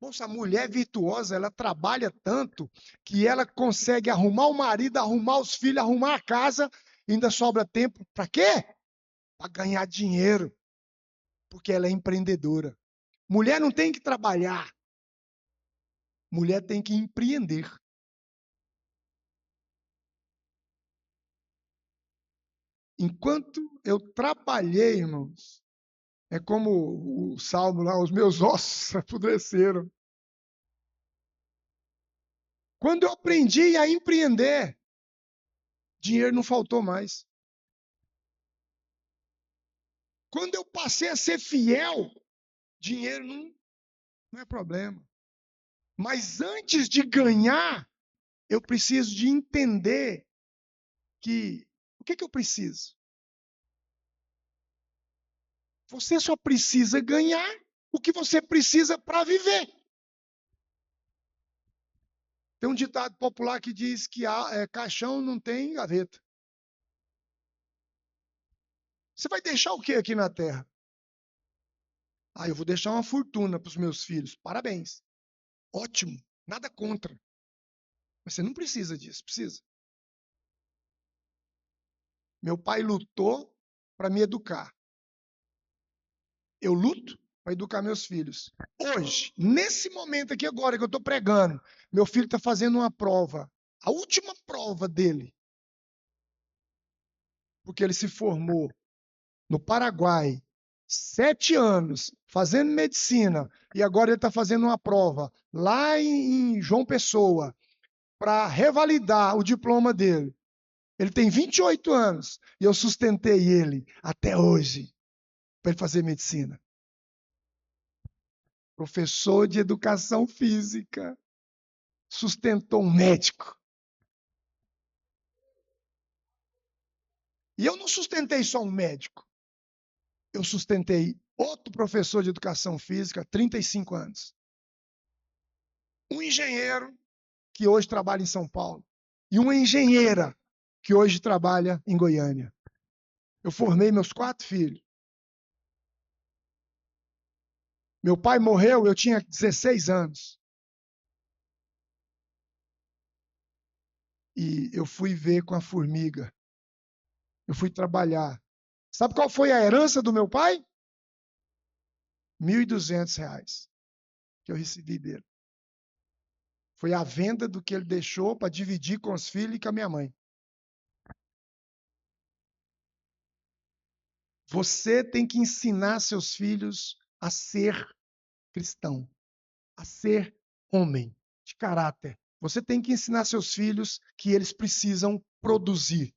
Speaker 1: Moça, a mulher virtuosa, ela trabalha tanto que ela consegue arrumar o marido, arrumar os filhos, arrumar a casa, e ainda sobra tempo para quê? Para ganhar dinheiro, porque ela é empreendedora. Mulher não tem que trabalhar, mulher tem que empreender. Enquanto eu trabalhei, irmãos, é como o salmo lá, os meus ossos apodreceram. Quando eu aprendi a empreender, dinheiro não faltou mais. Quando eu passei a ser fiel, dinheiro não é problema. Mas antes de ganhar, eu preciso de entender que o que eu preciso? Você só precisa ganhar o que você precisa para viver. Tem um ditado popular que diz que caixão não tem gaveta. Você vai deixar o que aqui na terra? Eu vou deixar uma fortuna para os meus filhos. Parabéns. Ótimo. Nada contra. Mas você não precisa disso, precisa. Meu pai lutou para me educar. Eu luto para educar meus filhos. Hoje, nesse momento aqui agora que eu estou pregando, meu filho está fazendo uma prova. A última prova dele. Porque ele se formou no Paraguai, 7 anos, fazendo medicina, e agora ele está fazendo uma prova lá em João Pessoa, para revalidar o diploma dele. Ele tem 28 anos, e eu sustentei ele até hoje, para ele fazer medicina. Professor de educação física, sustentou um médico. E eu não sustentei só um médico. Eu sustentei outro professor de educação física, 35 anos. Um engenheiro que hoje trabalha em São Paulo. E uma engenheira que hoje trabalha em Goiânia. Eu formei meus 4 filhos. Meu pai morreu, eu tinha 16 anos. E eu fui ver com a formiga. Eu fui trabalhar. Sabe qual foi a herança do meu pai? R$ 1.200 que eu recebi dele. Foi a venda do que ele deixou para dividir com os filhos e com a minha mãe. Você tem que ensinar seus filhos a ser cristão, a ser homem de caráter. Você tem que ensinar seus filhos que eles precisam produzir.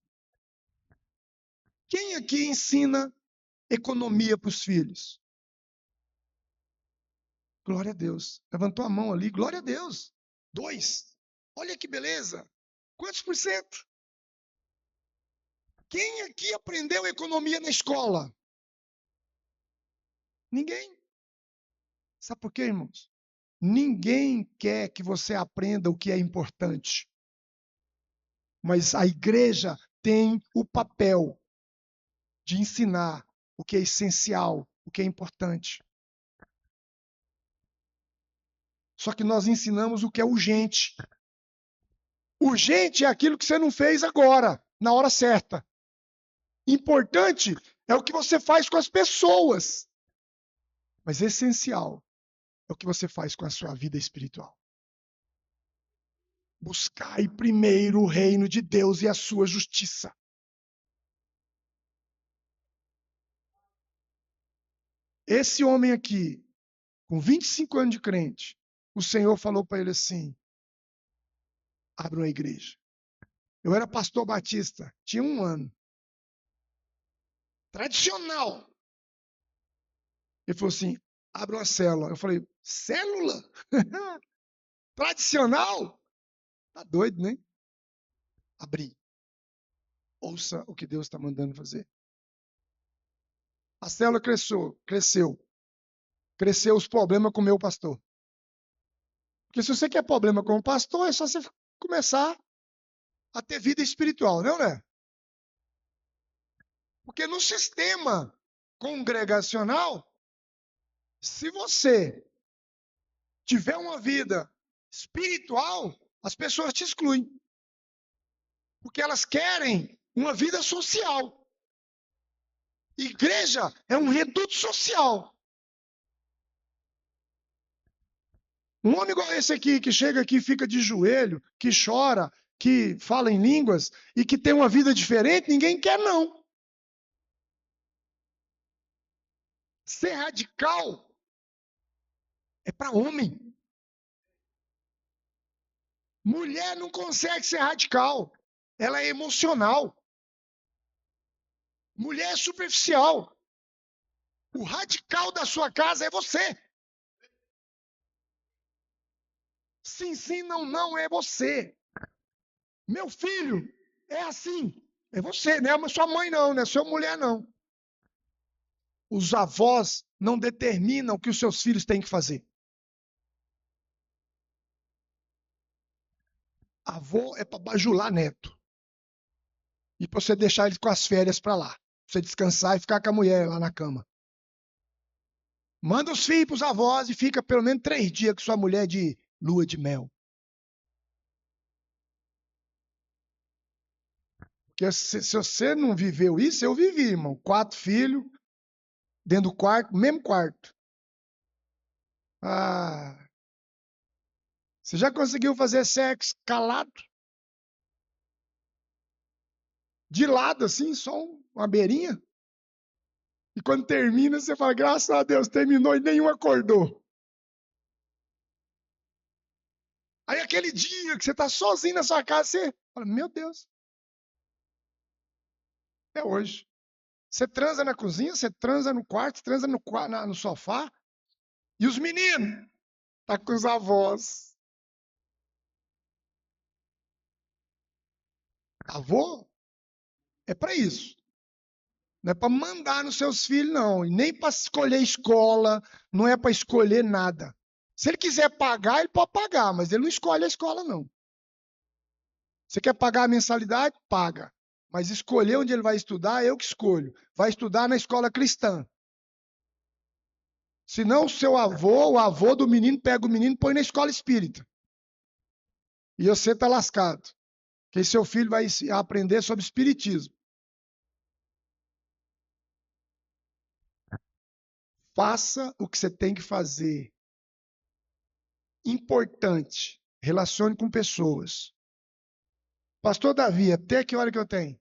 Speaker 1: Quem aqui ensina economia para os filhos? Glória a Deus. Levantou a mão ali, glória a Deus. 2. Olha que beleza. Quantos por cento? Quem aqui aprendeu economia na escola? Ninguém. Sabe por quê, irmãos? Ninguém quer que você aprenda o que é importante. Mas a igreja tem o papel de ensinar o que é essencial, o que é importante. Só que nós ensinamos o que é urgente. Urgente é aquilo que você não fez agora, na hora certa. Importante é o que você faz com as pessoas. Mas essencial é o que você faz com a sua vida espiritual. Buscai primeiro o reino de Deus e a sua justiça. Esse homem aqui, com 25 anos de crente, o Senhor falou para ele assim: abra uma igreja. Eu era pastor batista, tinha 1 ano. Tradicional. Ele falou assim: abra uma célula. Eu falei: célula? Tradicional? Tá doido, né? Abri. Ouça o que Deus está mandando fazer. A célula cresceu os problemas com o meu pastor. Porque se você quer problema com o pastor, é só você começar a ter vida espiritual, não é? Porque no sistema congregacional, se você tiver uma vida espiritual, as pessoas te excluem. Porque elas querem uma vida social. Igreja é um reduto social. Um homem igual esse aqui, que chega aqui, fica de joelho, que chora, que fala em línguas e que tem uma vida diferente, ninguém quer, não. Ser radical é para homem. Mulher não consegue ser radical. Ela é emocional. Mulher é superficial. O radical da sua casa é você. Sim, sim, não, não, é você. Meu filho, é assim. É você, não é sua mãe não, não é sua mulher não. Os avós não determinam o que os seus filhos têm que fazer. Avô é para bajular neto. E para você deixar ele com as férias para lá. Pra você descansar e ficar com a mulher lá na cama. Manda os filhos para os avós e fica pelo menos 3 dias com sua mulher de lua de mel. Porque se você não viveu isso, eu vivi, irmão. 4 filhos, dentro do quarto, mesmo quarto. Ah, você já conseguiu fazer sexo calado? De lado, assim, só uma beirinha? E quando termina, você fala, graças a Deus, terminou e nenhum acordou. Aí aquele dia que você está sozinho na sua casa, você fala, meu Deus, é hoje. Você transa na cozinha, você transa no quarto, você transa no sofá. E os meninos? Tá com os avós. Avô é para isso. Não é para mandar nos seus filhos, não. E nem para escolher escola, não é para escolher nada. Se ele quiser pagar, ele pode pagar, mas ele não escolhe a escola, não. Você quer pagar a mensalidade? Paga. Mas escolher onde ele vai estudar, eu que escolho. Vai estudar na escola cristã. Senão o seu avô, o avô do menino, pega o menino e põe na escola espírita. E você está lascado. Porque seu filho vai aprender sobre espiritismo. Faça o que você tem que fazer. Importante. Relacione com pessoas. Pastor Davi, até que hora que eu tenho?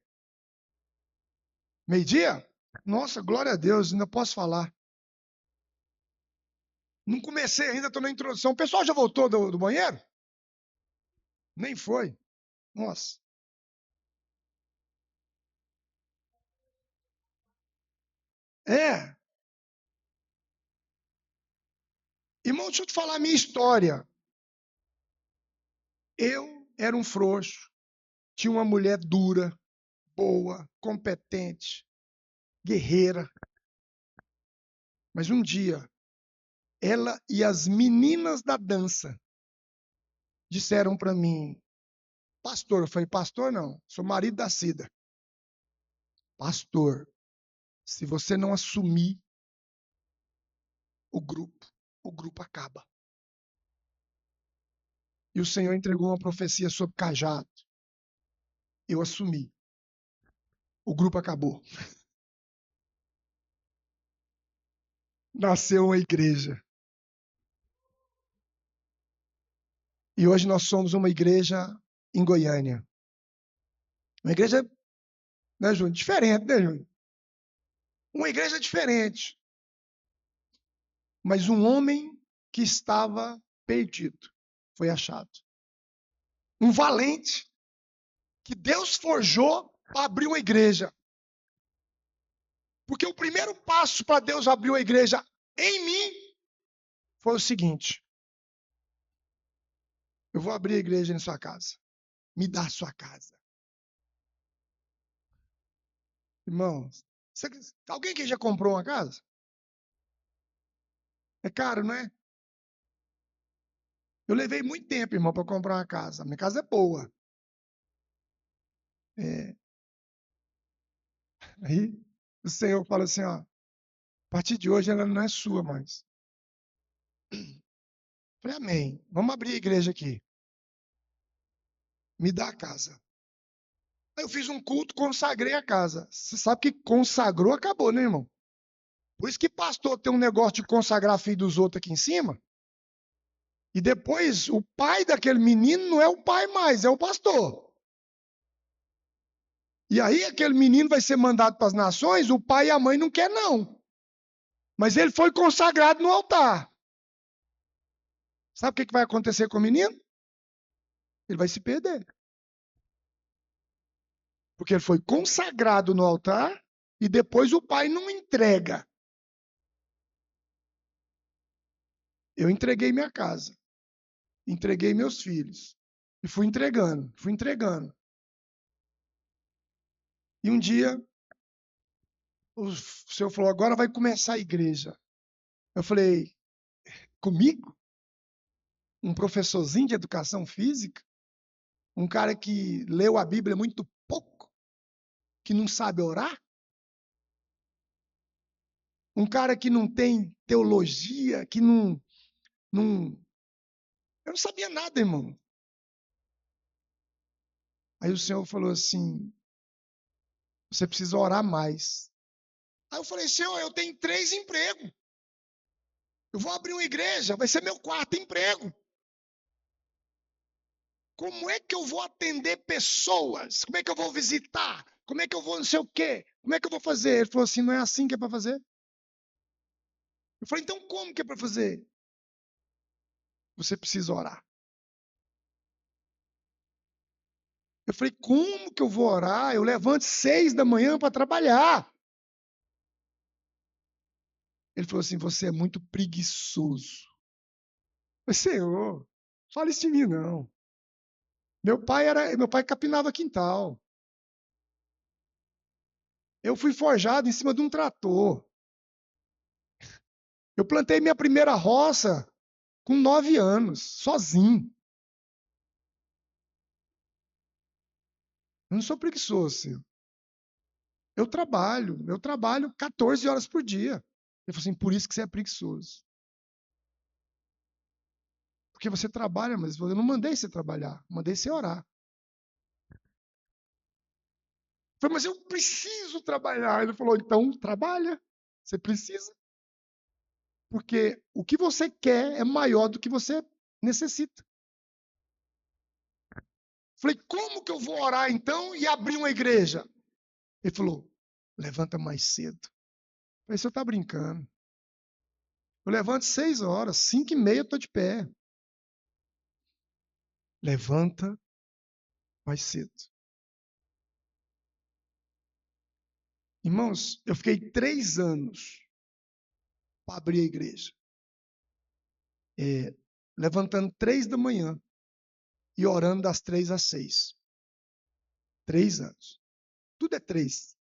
Speaker 1: Meio-dia? Nossa, glória a Deus, ainda posso falar. Não comecei ainda, estou na introdução. O pessoal já voltou do banheiro? Nem foi. Nossa. É. Irmão, deixa eu te falar a minha história. Eu era um frouxo. Tinha uma mulher dura, boa, competente, guerreira. Mas um dia, ela e as meninas da dança disseram para mim: pastor. Eu falei, pastor não, sou marido da Cida. Pastor, se você não assumir o grupo acaba. E o Senhor entregou uma profecia sobre cajado. Eu assumi. O grupo acabou. Nasceu uma igreja. E hoje nós somos uma igreja em Goiânia. Uma igreja, né, Júnior? Diferente, né, Júnior? Uma igreja diferente. Mas um homem que estava perdido foi achado. Um valente que Deus forjou para abrir uma igreja. Porque o primeiro passo para Deus abrir uma igreja em mim foi o seguinte: eu vou abrir a igreja em sua casa. Me dá a sua casa. Irmãos, alguém que já comprou uma casa? É caro, não é? Eu levei muito tempo, irmão, para comprar uma casa. Minha casa é boa. Aí o Senhor fala assim, ó, a partir de hoje ela não é sua mais. Eu falei, amém. Vamos abrir a igreja aqui. Me dá a casa. Aí eu fiz um culto, consagrei a casa. Você sabe que consagrou, acabou, né, irmão? Por isso que pastor tem um negócio de consagrar filho dos outros aqui em cima. E depois o pai daquele menino não é o pai mais, é o pastor. E aí aquele menino vai ser mandado para as nações, o pai e a mãe não quer não. Mas ele foi consagrado no altar. Sabe o que vai acontecer com o menino? Ele vai se perder. Porque ele foi consagrado no altar e depois o pai não entrega. Eu entreguei minha casa. Entreguei meus filhos. E fui entregando, fui entregando. E um dia, o senhor falou, agora vai começar a igreja. Eu falei, comigo? Um professorzinho de educação física? Um cara que leu a Bíblia muito pouco? Que não sabe orar? Um cara que não tem teologia, que não... Eu não sabia nada, irmão. Aí o Senhor falou assim, você precisa orar mais. Aí eu falei, Senhor, eu tenho 3 empregos. Eu vou abrir uma igreja, vai ser meu 4º emprego. Como é que eu vou atender pessoas? Como é que eu vou visitar? Como é que eu vou não sei o quê? Como é que eu vou fazer? Ele falou assim, não é assim que é para fazer? Eu falei, então como que é para fazer? Você precisa orar. Eu falei, como que eu vou orar? Eu levanto 6 da manhã para trabalhar. Ele falou assim, você é muito preguiçoso. Eu falei, Senhor, fala isso de mim não. Meu pai capinava quintal. Eu fui forjado em cima de um trator. Eu plantei minha primeira roça com 9 anos, sozinho. Eu não sou preguiçoso, senhor. Eu trabalho 14 horas por dia. Ele falou assim, por isso que você é preguiçoso. Porque você trabalha, mas eu não mandei você trabalhar, mandei você orar. Eu falei, mas eu preciso trabalhar. Ele falou, então trabalha, você precisa. Porque o que você quer é maior do que você necessita. Falei, como que eu vou orar então e abrir uma igreja? Ele falou, levanta mais cedo. Falei, você está brincando. Eu levanto 6 horas, 5h30 eu estou de pé. Levanta mais cedo. Irmãos, eu fiquei 3 anos para abrir a igreja. Levantando 3 da manhã e orando das 3 às 6. 3 anos. Tudo é 3.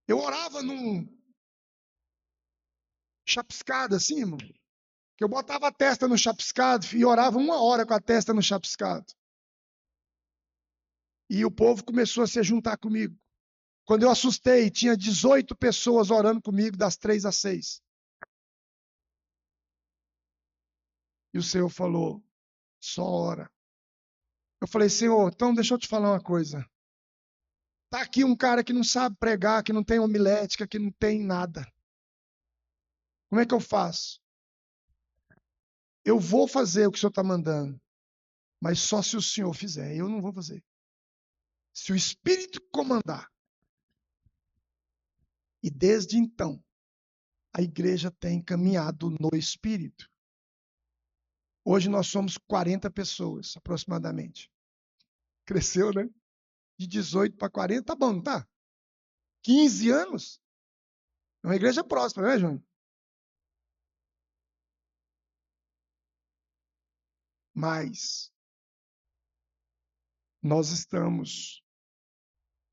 Speaker 1: Eu orava num chapiscado assim, irmão. Que eu botava a testa no chapiscado e orava 1 hora com a testa no chapiscado. E o povo começou a se juntar comigo. Quando eu assustei, tinha 18 pessoas orando comigo das 3 às 6. E o Senhor falou, só ora. Eu falei, Senhor, então deixa eu te falar uma coisa. Está aqui um cara que não sabe pregar, que não tem homilética, que não tem nada. Como é que eu faço? Eu vou fazer o que o Senhor está mandando, mas só se o Senhor fizer. Eu não vou fazer. Se o Espírito comandar. E desde então, a igreja tem caminhado no Espírito. Hoje nós somos 40 pessoas, aproximadamente. Cresceu, né? De 18 para 40, tá bom, não tá? 15 anos. É uma igreja próspera, né, Júnior? Mas nós estamos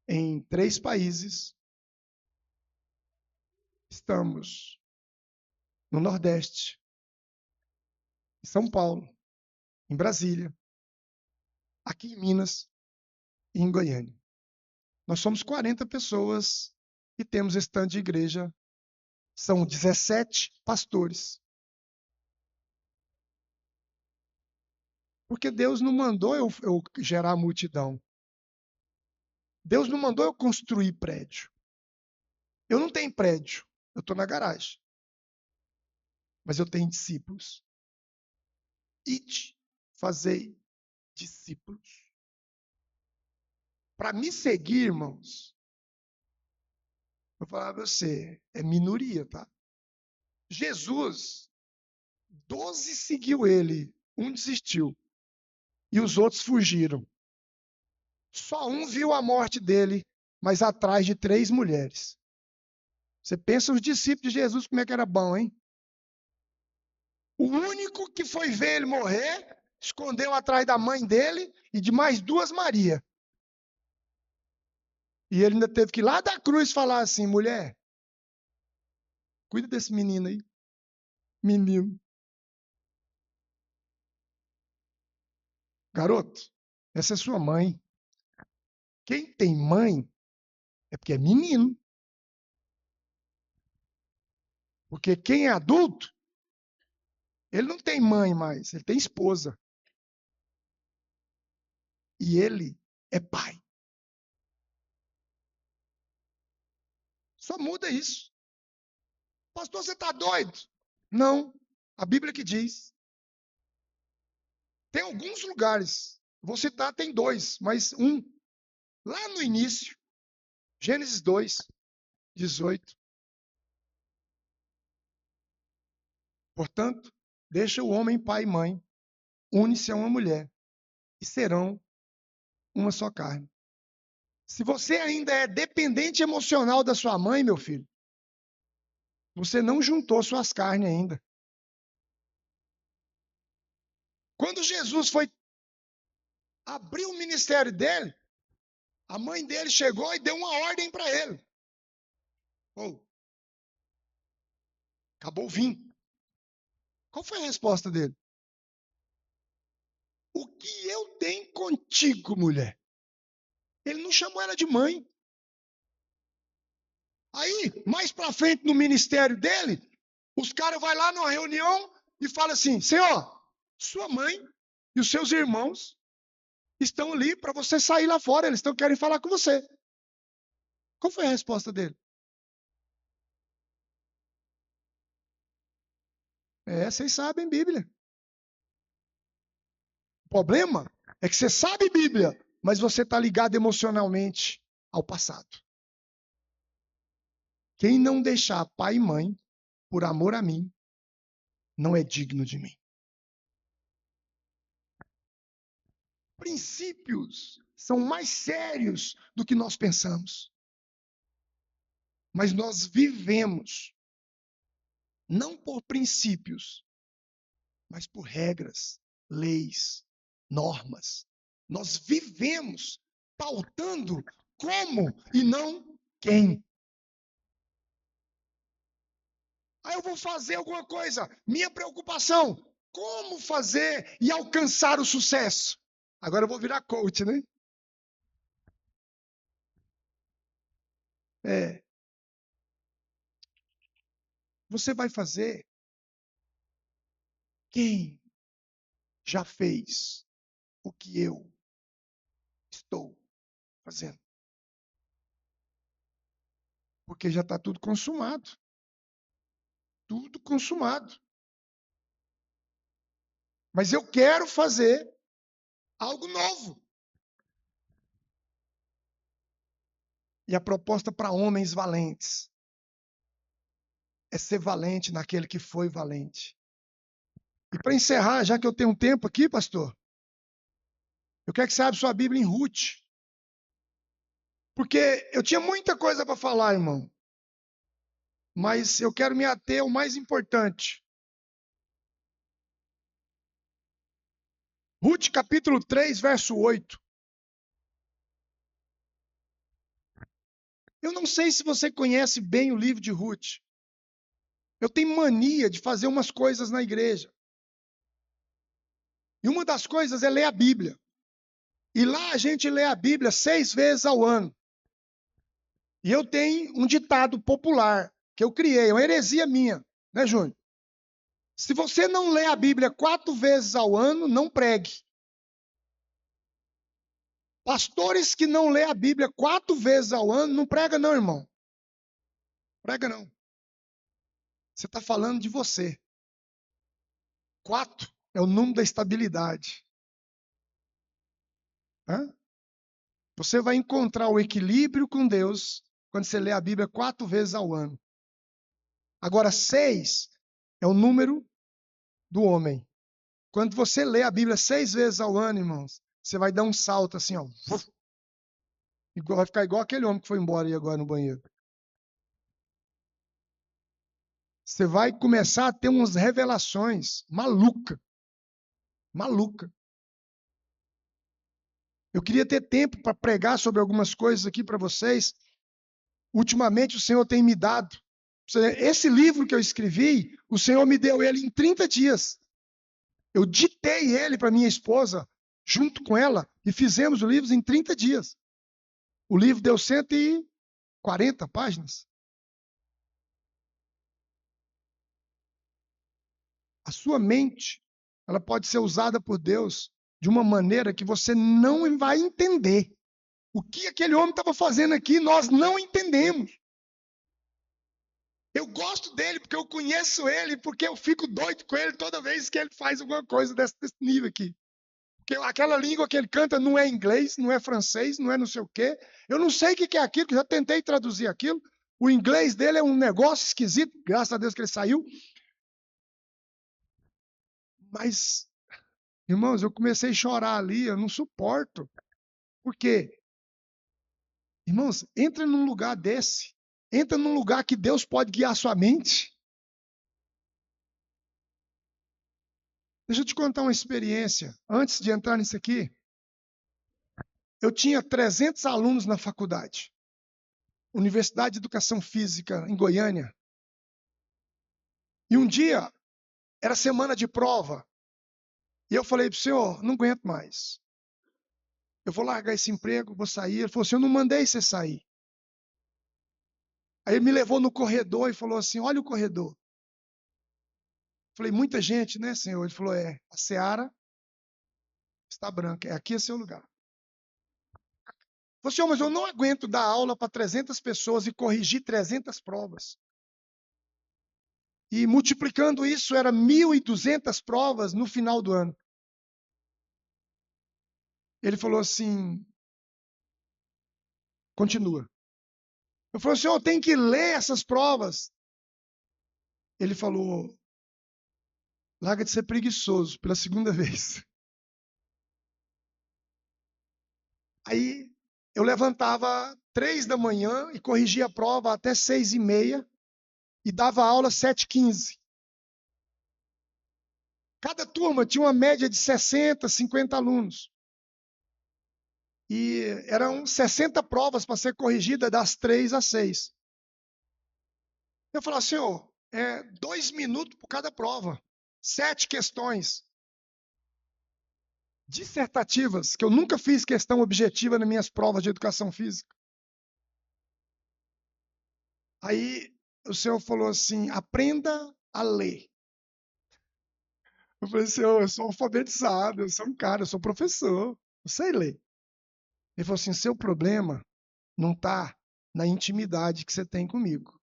Speaker 1: em 3 países. Estamos no Nordeste, em São Paulo, em Brasília, aqui em Minas e em Goiânia. Nós somos 40 pessoas e temos stand de igreja. São 17 pastores. Porque Deus não mandou eu gerar multidão. Deus não mandou eu construir prédio. Eu não tenho prédio, eu estou na garagem. Mas eu tenho discípulos. Ide, fazei discípulos. Para me seguir, irmãos, eu falava para você, é minoria, tá? Jesus, 12 seguiu ele, um desistiu. E os outros fugiram. Só um viu a morte dele, mas atrás de 3 mulheres. Você pensa os discípulos de Jesus como é que era bom, hein? O único que foi ver ele morrer, escondeu atrás da mãe dele e de mais 2 Maria. E ele ainda teve que ir lá da cruz falar assim, mulher, cuida desse menino aí. Menino. Garoto, essa é sua mãe. Quem tem mãe é porque é menino. Porque quem é adulto, ele não tem mãe mais, ele tem esposa. E ele é pai. Só muda isso. Pastor, você está doido? Não. A Bíblia que diz. Tem alguns lugares, vou citar, tem 2, mas um, lá no início, Gênesis 2, 18. Portanto, deixa o homem pai e mãe, une-se a uma mulher, e serão uma só carne. Se você ainda é dependente emocional da sua mãe, meu filho, você não juntou suas carnes ainda. Quando Jesus foi abrir o ministério dele, a mãe dele chegou e deu uma ordem para ele. Oh, acabou o vinho. Qual foi a resposta dele? O que eu tenho contigo, mulher? Ele não chamou ela de mãe. Aí, mais para frente no ministério dele, os caras vão lá numa reunião e falam assim, Senhor, sua mãe e os seus irmãos estão ali para você sair lá fora, eles querem falar com você. Qual foi a resposta dele? Vocês sabem Bíblia. O problema é que você sabe Bíblia, mas você está ligado emocionalmente ao passado. Quem não deixar pai e mãe, por amor a mim, não é digno de mim. Princípios são mais sérios do que nós pensamos. Mas nós vivemos, não por princípios, mas por regras, leis, normas. Nós vivemos pautando como e não quem. Aí eu vou fazer alguma coisa. Minha preocupação, como fazer e alcançar o sucesso? Agora eu vou virar coach, né? Você vai fazer quem já fez o que eu estou fazendo. Porque já está tudo consumado. Tudo consumado. Mas eu quero fazer algo novo. E a proposta para homens valentes é ser valente naquele que foi valente. E para encerrar, já que eu tenho um tempo aqui, pastor, eu quero que você abra sua Bíblia em Ruth. Porque eu tinha muita coisa para falar, irmão. Mas eu quero me ater ao mais importante. Ruth capítulo 3, verso 8. Eu não sei se você conhece bem o livro de Ruth. Eu tenho mania de fazer umas coisas na igreja. E uma das coisas é ler a Bíblia. E lá a gente lê a Bíblia 6 vezes ao ano. E eu tenho um ditado popular que eu criei, é uma heresia minha, né, Júnior? Se você não lê a Bíblia 4 vezes ao ano, não pregue. Pastores que não lê a Bíblia 4 vezes ao ano, não prega não, irmão. Prega não. Você está falando de você. 4 é o número da estabilidade. Hã? Você vai encontrar o equilíbrio com Deus quando você lê a Bíblia 4 vezes ao ano. Agora, 6 é o número do homem. Quando você lê a Bíblia 6 vezes ao ano, irmãos, você vai dar um salto assim, ó. Vai ficar igual aquele homem que foi embora aí agora no banheiro. Você vai começar a ter umas revelações maluca. Maluca. Eu queria ter tempo para pregar sobre algumas coisas aqui para vocês. Ultimamente o Senhor tem me dado. Esse livro que eu escrevi, o Senhor me deu ele em 30 dias. Eu ditei ele para minha esposa, junto com ela, e fizemos o livro em 30 dias. O livro deu 140 páginas. A sua mente, ela pode ser usada por Deus de uma maneira que você não vai entender. O que aquele homem estava fazendo aqui, nós não entendemos. Eu gosto dele porque eu conheço ele, porque eu fico doido com ele toda vez que ele faz alguma coisa desse nível aqui. Porque aquela língua que ele canta não é inglês, não é francês, não é não sei o quê. Eu não sei o que é aquilo, que eu já tentei traduzir aquilo. O inglês dele é um negócio esquisito, graças a Deus que ele saiu. Mas, irmãos, eu comecei a chorar ali, eu não suporto. Por quê? Irmãos, entra num lugar desse. Entra num lugar que Deus pode guiar sua mente. Deixa eu te contar uma experiência. Antes de entrar nisso aqui, eu tinha 300 alunos na faculdade. Universidade de Educação Física, em Goiânia. E um dia, era semana de prova. E eu falei para o senhor, não aguento mais. Eu vou largar esse emprego, vou sair. Ele falou assim, eu não mandei você sair. Aí ele me levou no corredor e falou assim, olha o corredor. Falei, muita gente, né, senhor? Ele falou, a seara está branca, aqui é seu lugar. Falei, senhor, mas eu não aguento dar aula para 300 pessoas e corrigir 300 provas. E multiplicando isso, era 1.200 provas no final do ano. Ele falou assim, continua. Eu falei, senhor, tem que ler essas provas. Ele falou, larga de ser preguiçoso, pela segunda vez. Aí eu levantava 3 da manhã e corrigia a prova até 6h30 e dava aula às 7h15. Cada turma tinha uma média de 60, 50 alunos. E eram 60 provas para ser corrigida das 3 às 6. Eu falava, senhor, 2 minutos por cada prova. 7 questões dissertativas, que eu nunca fiz questão objetiva nas minhas provas de educação física. Aí o Senhor falou assim: aprenda a ler. Eu falei, Senhor, eu sou alfabetizado, eu sou um cara, eu sou professor, eu sei ler. Ele falou assim: seu problema não está na intimidade que você tem comigo.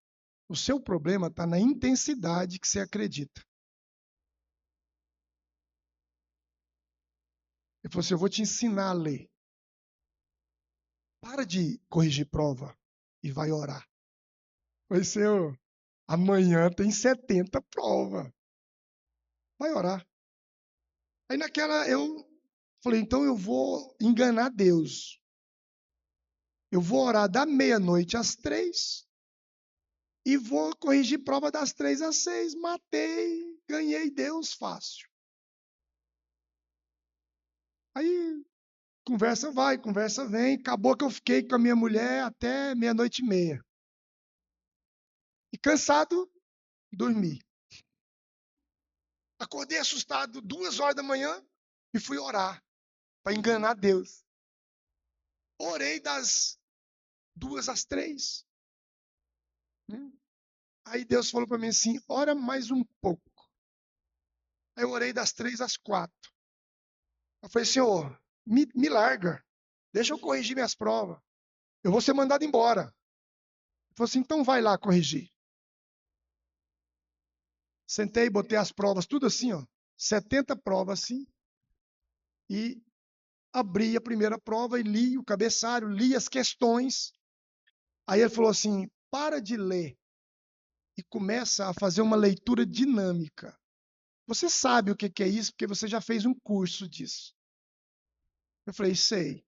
Speaker 1: O seu problema está na intensidade que você acredita. Ele falou assim: eu vou te ensinar a ler. Para de corrigir prova e vai orar. Eu falei, Senhor, amanhã tem 70 provas. Vai orar. Aí naquela eu falei, então eu vou enganar Deus. Eu vou orar da meia-noite às 3 e vou corrigir prova das 3 às 6. Matei, ganhei Deus fácil. Aí conversa vai, conversa vem. Acabou que eu fiquei com a minha mulher até meia-noite e meia. E cansado, dormi. Acordei assustado 2 horas da manhã e fui orar para enganar Deus. Orei das 2 às 3. Aí Deus falou para mim assim: ora mais um pouco. Aí eu orei das 3 às 4. Eu falei, Senhor, me larga. Deixa eu corrigir minhas provas. Eu vou ser mandado embora. Ele falou assim, então vai lá corrigir. Sentei, botei as provas, tudo assim, ó. 70 provas assim. E abri a primeira prova e li o cabeçalho, li as questões. Aí ele falou assim, para de ler e começa a fazer uma leitura dinâmica. Você sabe o que é isso, porque você já fez um curso disso. Eu falei, sei.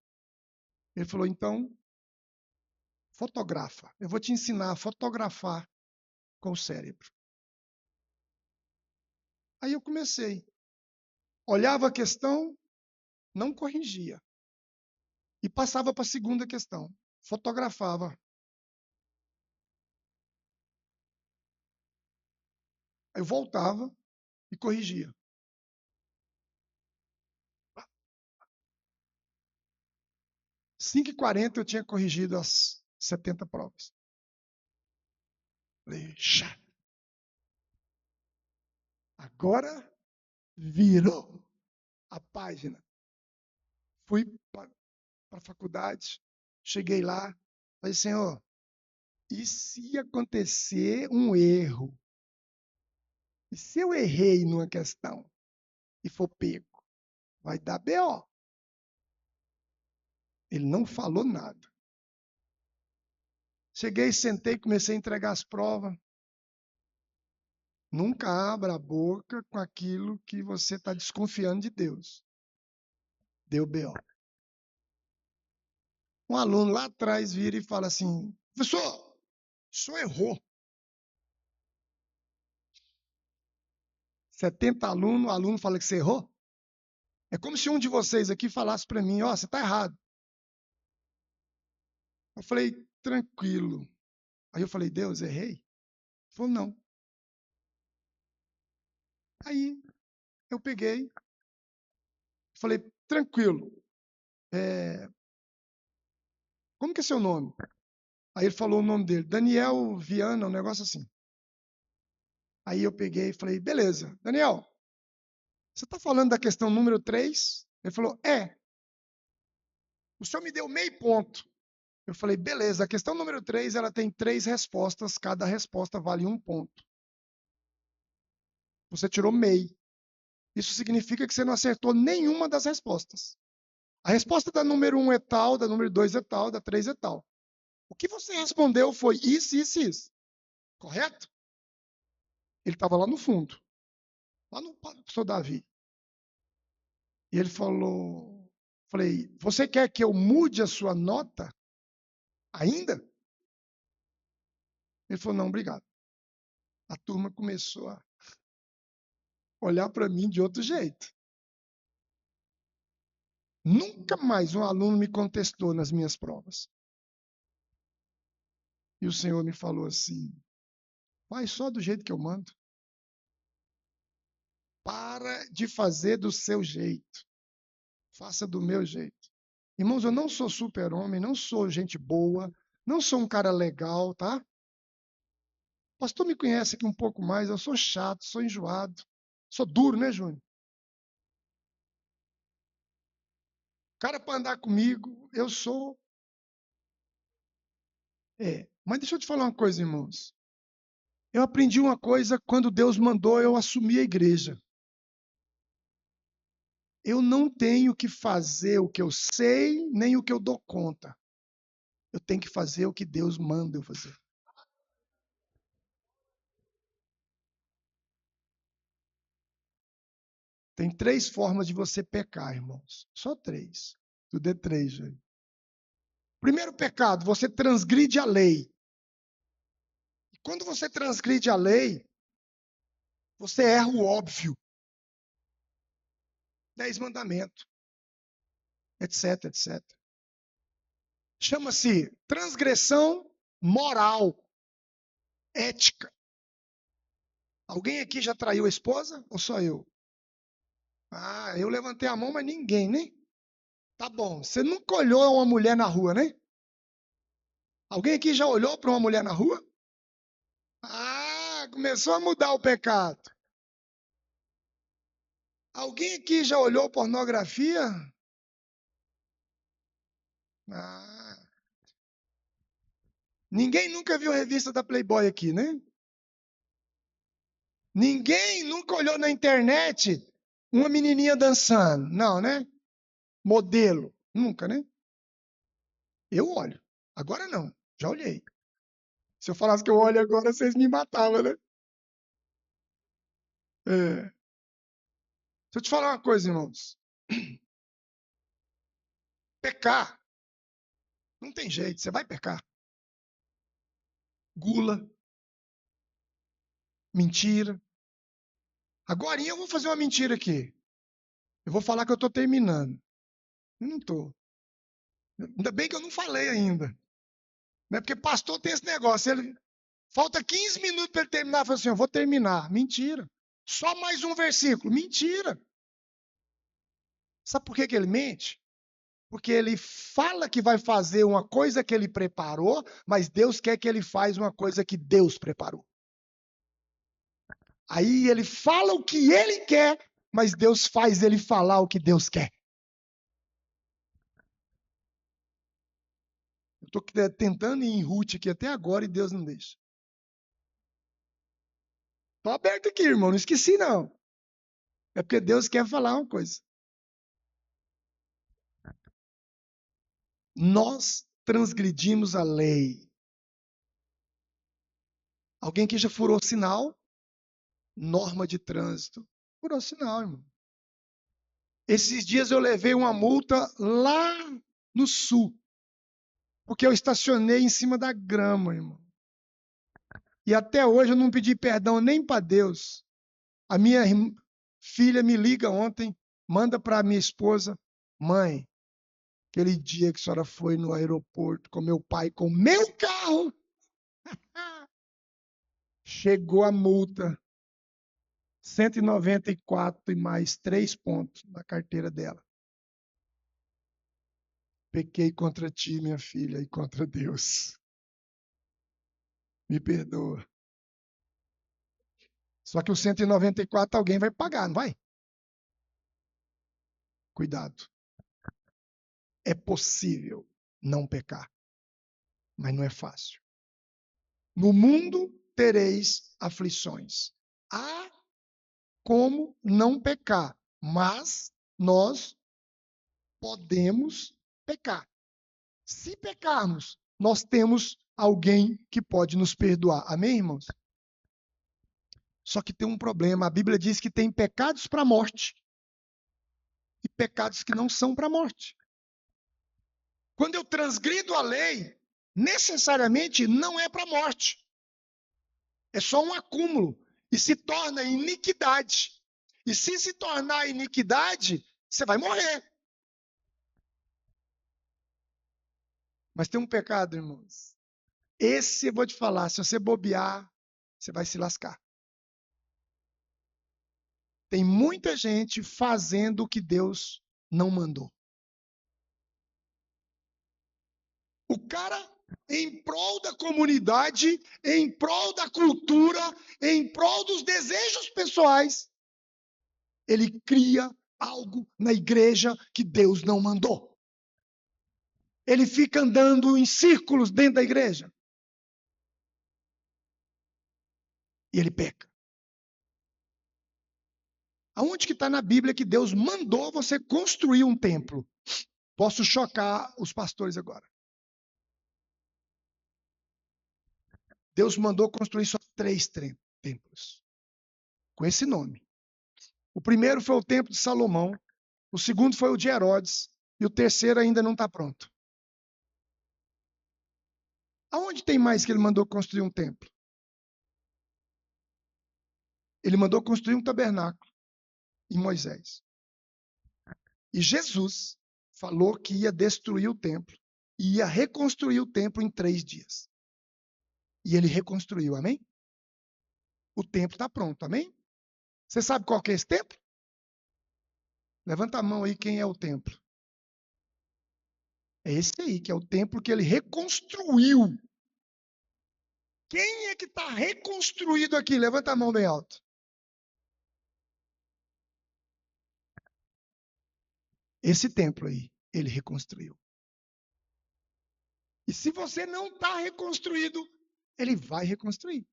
Speaker 1: Ele falou, então, fotografa. Eu vou te ensinar a fotografar com o cérebro. Aí eu comecei. Olhava a questão, não corrigia. E passava para a segunda questão. Fotografava. Aí eu voltava e corrigia. 5h40 eu tinha corrigido as 70 provas. Falei, chá. Agora virou a página. Fui para a faculdade, cheguei lá, falei, Senhor, e se acontecer um erro? E se eu errei numa questão e for pego? Vai dar BO. Ele não falou nada. Cheguei, sentei, comecei a entregar as provas. Nunca abra a boca com aquilo que você está desconfiando de Deus. Deu BO. Um aluno lá atrás vira e fala assim, professor, o senhor errou. 70 alunos, o aluno fala que você errou? É como se um de vocês aqui falasse para mim, ó, você está errado. Eu falei, tranquilo. Aí eu falei, Deus, errei? Ele falou, não. Aí eu peguei, falei, tranquilo. Como que é seu nome? Aí ele falou o nome dele, Daniel Viana, um negócio assim. Aí eu peguei e falei, beleza, Daniel, você está falando da questão número 3? Ele falou, é. O senhor me deu meio ponto. Eu falei, beleza, a questão número 3, ela tem 3 respostas, cada resposta vale 1 ponto. Você tirou meio. Isso significa que você não acertou nenhuma das respostas. A resposta da número 1 é tal, da número 2 é tal, da 3 é tal. O que você respondeu foi isso, isso e isso. Correto? Ele estava lá no fundo, lá no professor Davi. E ele falou, falei, você quer que eu mude a sua nota ainda? Ele falou, não, obrigado. A turma começou a olhar para mim de outro jeito. Nunca mais um aluno me contestou nas minhas provas. E o Senhor me falou assim, faz só do jeito que eu mando. Para de fazer do seu jeito. Faça do meu jeito. Irmãos, eu não sou super-homem, não sou gente boa, não sou um cara legal, tá? O pastor me conhece aqui um pouco mais, eu sou chato, sou enjoado, sou duro, né, Júnior? Cara, para andar comigo, eu sou. Mas deixa eu te falar uma coisa, irmãos. Eu aprendi uma coisa quando Deus mandou eu assumir a igreja. Eu não tenho que fazer o que eu sei, nem o que eu dou conta. Eu tenho que fazer o que Deus manda eu fazer. Tem 3 formas de você pecar, irmãos. Só 3. Tudo é 3, gente. Primeiro pecado, você transgride a lei. E quando você transgride a lei, você erra o óbvio. 10 mandamentos, etc, etc. Chama-se transgressão moral, ética. Alguém aqui já traiu a esposa ou só eu? Ah, eu levantei a mão, mas ninguém, né? Tá bom. Você nunca olhou uma mulher na rua, né? Alguém aqui já olhou para uma mulher na rua? Ah, começou a mudar o pecado. Alguém aqui já olhou pornografia? Ah. Ninguém nunca viu a revista da Playboy aqui, né? Ninguém nunca olhou na internet uma menininha dançando. Não, né? Modelo. Nunca, né? Eu olho. Agora não. Já olhei. Se eu falasse que eu olho agora, vocês me matavam, né? É. Deixa eu te falar uma coisa, irmãos. Pecar. Não tem jeito. Você vai pecar. Gula. Mentira. Agora eu vou fazer uma mentira aqui. Eu vou falar que eu estou terminando. Eu não estou. Ainda bem que eu não falei ainda. Né? Porque pastor tem esse negócio. Ele falta 15 minutos para ele terminar. Fala assim: eu vou terminar. Mentira. Só mais um versículo. Mentira. Sabe por que ele mente? Porque ele fala que vai fazer uma coisa que ele preparou, mas Deus quer que ele faça uma coisa que Deus preparou. Aí ele fala o que ele quer, mas Deus faz ele falar o que Deus quer. Eu estou tentando ir em Ruth aqui até agora e Deus não deixa. Estou aberto aqui, irmão, não esqueci não. É porque Deus quer falar uma coisa. Nós transgredimos a lei. Alguém que já furou sinal? Norma de trânsito. Furou sinal, irmão. Esses dias eu levei uma multa lá no sul, porque eu estacionei em cima da grama, irmão. E até hoje eu não pedi perdão nem para Deus. A minha filha me liga ontem, manda para minha esposa: mãe, aquele dia que a senhora foi no aeroporto com meu pai, com meu carro, chegou a multa, 194 e mais 3 pontos na carteira dela. Pequei contra ti, minha filha, e contra Deus. Me perdoa. Só que o 194 alguém vai pagar, não vai? Cuidado. É possível não pecar, mas não é fácil. No mundo tereis aflições. Há como não pecar, mas nós podemos pecar. Se pecarmos, nós temos alguém que pode nos perdoar. Amém, irmãos? Só que tem um problema. A Bíblia diz que tem pecados para a morte e pecados que não são para a morte. Quando eu transgrido a lei, necessariamente não é para a morte. É só um acúmulo e se torna iniquidade. E se tornar iniquidade, você vai morrer. Mas tem um pecado, irmãos. Esse eu vou te falar, se você bobear, você vai se lascar. Tem muita gente fazendo o que Deus não mandou. O cara em prol da comunidade, em prol da cultura, em prol dos desejos pessoais, ele cria algo na igreja que Deus não mandou. Ele fica andando em círculos dentro da igreja. E ele peca. Aonde que está na Bíblia que Deus mandou você construir um templo? Posso chocar os pastores agora. Deus mandou construir só 3 templos, com esse nome. O primeiro foi o templo de Salomão, o segundo foi o de Herodes, e o terceiro ainda não está pronto. Aonde tem mais que ele mandou construir um templo? Ele mandou construir um tabernáculo em Moisés. E Jesus falou que ia destruir o templo e ia reconstruir o templo em 3 dias. E ele reconstruiu, amém? O templo está pronto, amém? Você sabe qual que é esse templo? Levanta a mão aí, quem é o templo? É esse aí, que é o templo que ele reconstruiu. Quem é que está reconstruído aqui? Levanta a mão bem alto. Esse templo aí, ele reconstruiu. E se você não está reconstruído, ele vai reconstruir.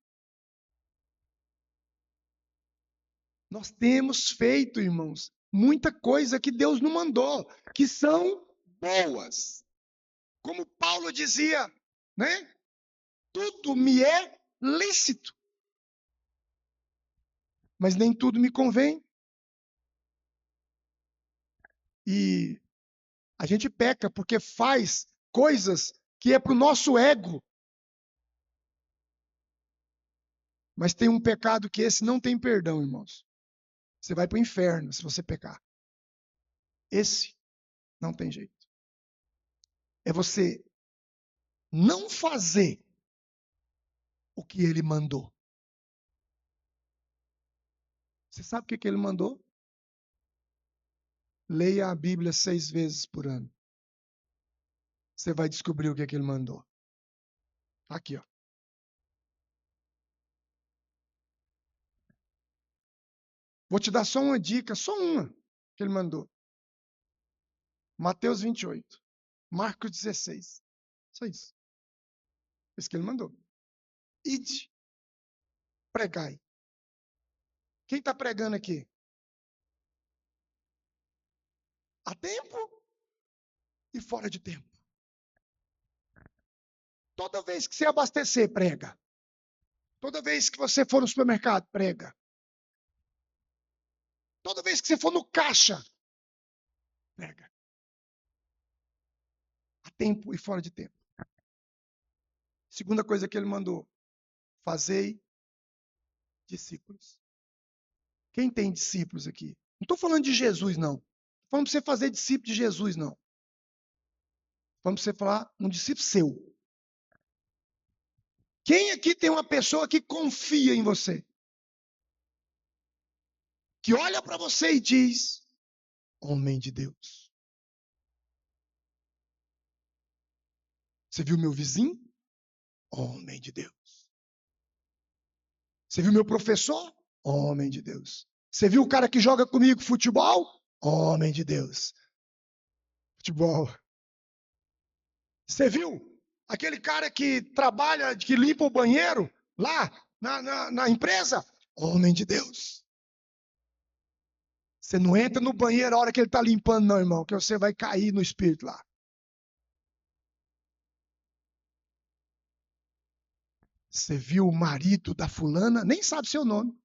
Speaker 1: Nós temos feito, irmãos, muita coisa que Deus não mandou, que são boas. Como Paulo dizia, né? Tudo me é lícito, mas nem tudo me convém. E a gente peca porque faz coisas que é para o nosso ego. Mas tem um pecado que esse não tem perdão, irmãos. Você vai para o inferno se você pecar. Esse não tem jeito. É você não fazer o que ele mandou. Você sabe o que ele mandou? Leia a Bíblia 6 vezes por ano. Você vai descobrir o que ele mandou. Aqui, ó. Vou te dar só uma dica, só uma que ele mandou. Mateus 28, Marcos 16. Só isso. Isso que ele mandou. Ide, pregai. Quem está pregando aqui? A tempo e fora de tempo. Toda vez que você abastecer, prega. Toda vez que você for no supermercado, prega. Toda vez que você for no caixa, prega. A tempo e fora de tempo. Segunda coisa que ele mandou: fazei discípulos. Quem tem discípulos aqui? Não estou falando de Jesus, não. Estou falando para você fazer discípulo de Jesus, não. Vamos você falar um discípulo seu. Quem aqui tem uma pessoa que confia em você? Que olha para você e diz: homem de Deus. Você viu meu vizinho? Homem de Deus. Você viu meu professor? Homem de Deus. Você viu o cara que joga comigo futebol? Homem de Deus. Futebol. Você viu aquele cara que trabalha, que limpa o banheiro lá na empresa? Homem de Deus. Você não entra no banheiro a hora que ele está limpando, não, irmão, que você vai cair no espírito lá. Você viu o marido da fulana? Nem sabe seu nome.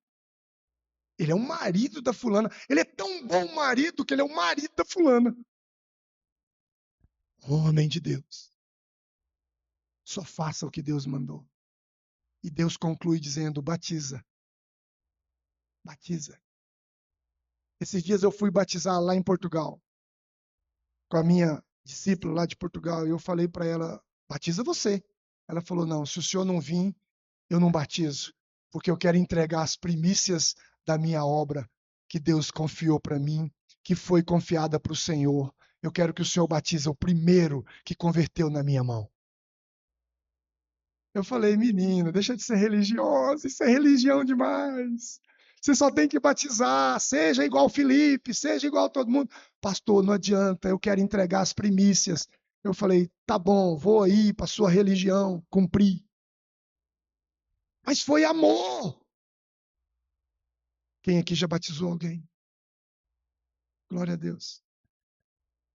Speaker 1: Ele é o marido da fulana. Ele é tão bom marido que ele é o marido da fulana. Homem de Deus. Só faça o que Deus mandou. E Deus conclui dizendo: batiza. Batiza. Esses dias eu fui batizar lá em Portugal, com a minha discípula lá de Portugal, e eu falei para ela: batiza você. Ela falou: não, se o senhor não vir, eu não batizo, porque eu quero entregar as primícias da minha obra que Deus confiou para mim, que foi confiada para o Senhor. Eu quero que o Senhor batize o primeiro que converteu na minha mão. Eu falei, menina, deixa de ser religiosa, isso é religião demais. Você só tem que batizar, seja igual Felipe, seja igual todo mundo. Pastor, não adianta, eu quero entregar as primícias. Eu falei, tá bom, vou aí para sua religião, cumprir. Mas foi amor. Quem aqui já batizou alguém? Glória a Deus.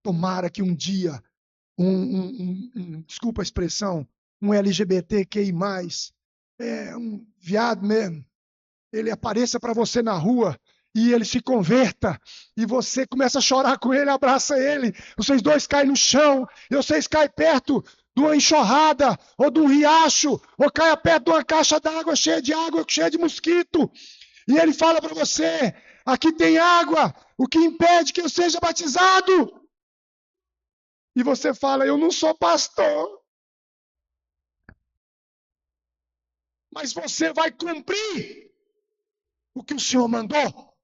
Speaker 1: Tomara que um dia, desculpa a expressão, um LGBTQI+, um viado mesmo, ele apareça para você na rua e ele se converta e você começa a chorar com ele, abraça ele, vocês dois caem no chão e vocês caem perto de uma enxurrada ou de um riacho ou caem perto de uma caixa d'água cheia de água, cheia de mosquito e ele fala para você, aqui tem água, o que impede que eu seja batizado? E você fala, eu não sou pastor, mas você vai cumprir o que o Senhor mandou.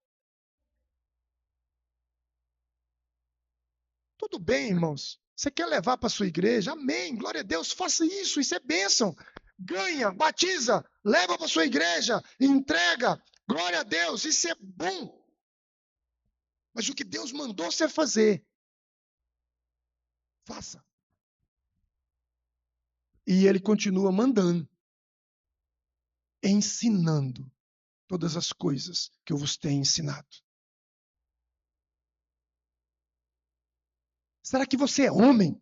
Speaker 1: Tudo bem, irmãos. Você quer levar para sua igreja? Amém. Glória a Deus. Faça isso. Isso é bênção. Ganha, batiza, leva para sua igreja, entrega. Glória a Deus. Isso é bom. Mas o que Deus mandou você fazer, faça. E ele continua mandando, ensinando todas as coisas que eu vos tenho ensinado. Será que você é homem,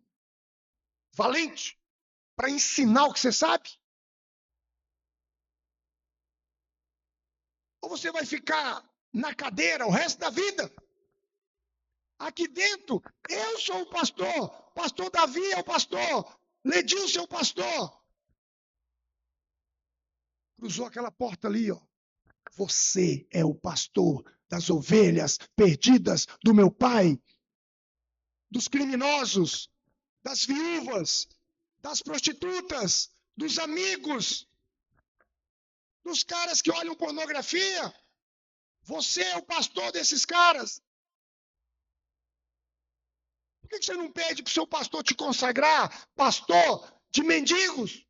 Speaker 1: valente, para ensinar o que você sabe? Ou você vai ficar na cadeira o resto da vida? Aqui dentro, eu sou o pastor. Pastor Davi é o pastor. Ledilson é o pastor. Cruzou aquela porta ali, ó. Você é o pastor das ovelhas perdidas do meu pai, dos criminosos, das viúvas, das prostitutas, dos amigos, dos caras que olham pornografia. Você é o pastor desses caras. Por que você não pede para o seu pastor te consagrar, pastor de mendigos?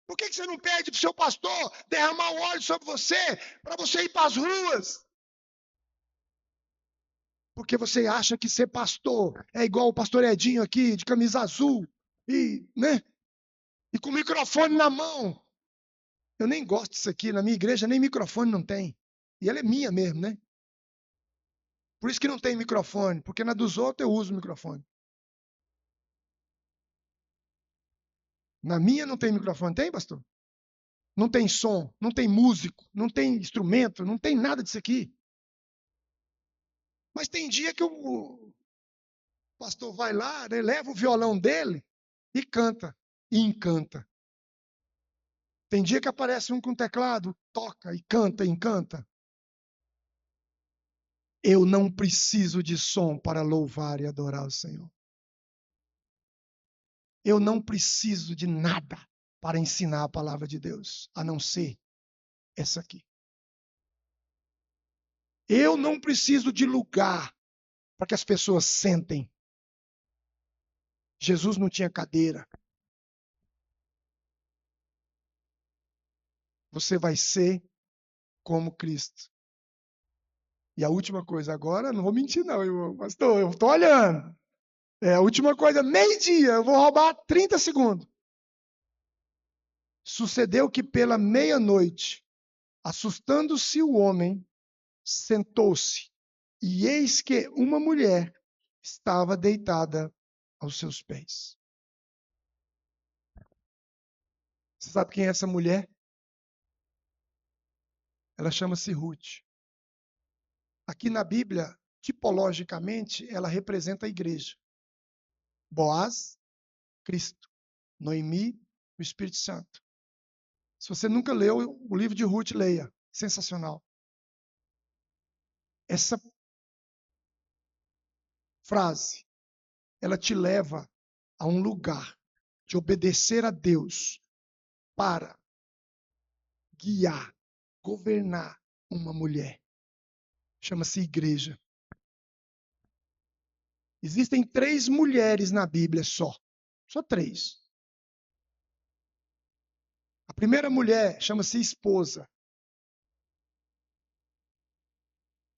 Speaker 1: Por que você não pede para o seu pastor derramar o óleo sobre você, para você ir para as ruas? Porque você acha que ser pastor é igual o pastor Edinho aqui, de camisa azul, e, né? E com o microfone na mão. Eu nem gosto disso aqui, na minha igreja nem microfone não tem. E ela é minha mesmo, né? Por isso que não tem microfone, porque na dos outros eu uso o microfone. Na minha não tem microfone, tem, pastor? Não tem som, não tem músico, não tem instrumento, não tem nada disso aqui. Mas tem dia que o pastor vai lá, né, leva o violão dele e canta, e encanta. Tem dia que aparece um com teclado, toca e canta, e encanta. Eu não preciso de som para louvar e adorar o Senhor. Eu não preciso de nada para ensinar a palavra de Deus, a não ser essa aqui. Eu não preciso de lugar para que as pessoas sentem. Jesus não tinha cadeira. Você vai ser como Cristo. E a última coisa agora, não vou mentir não, pastor, eu estou olhando. A última coisa, meio-dia, eu vou roubar 30 segundos. Sucedeu que pela meia-noite, assustando-se o homem, sentou-se, e eis que uma mulher estava deitada aos seus pés. Você sabe quem é essa mulher? Ela chama-se Ruth. Aqui na Bíblia, tipologicamente, ela representa a igreja. Boaz, Cristo. Noemi, o Espírito Santo. Se você nunca leu o livro de Ruth, leia. Sensacional. Essa frase, ela te leva a um lugar de obedecer a Deus para guiar, governar uma mulher. Chama-se igreja. Existem 3 mulheres na Bíblia só. Só 3. A primeira mulher chama-se esposa,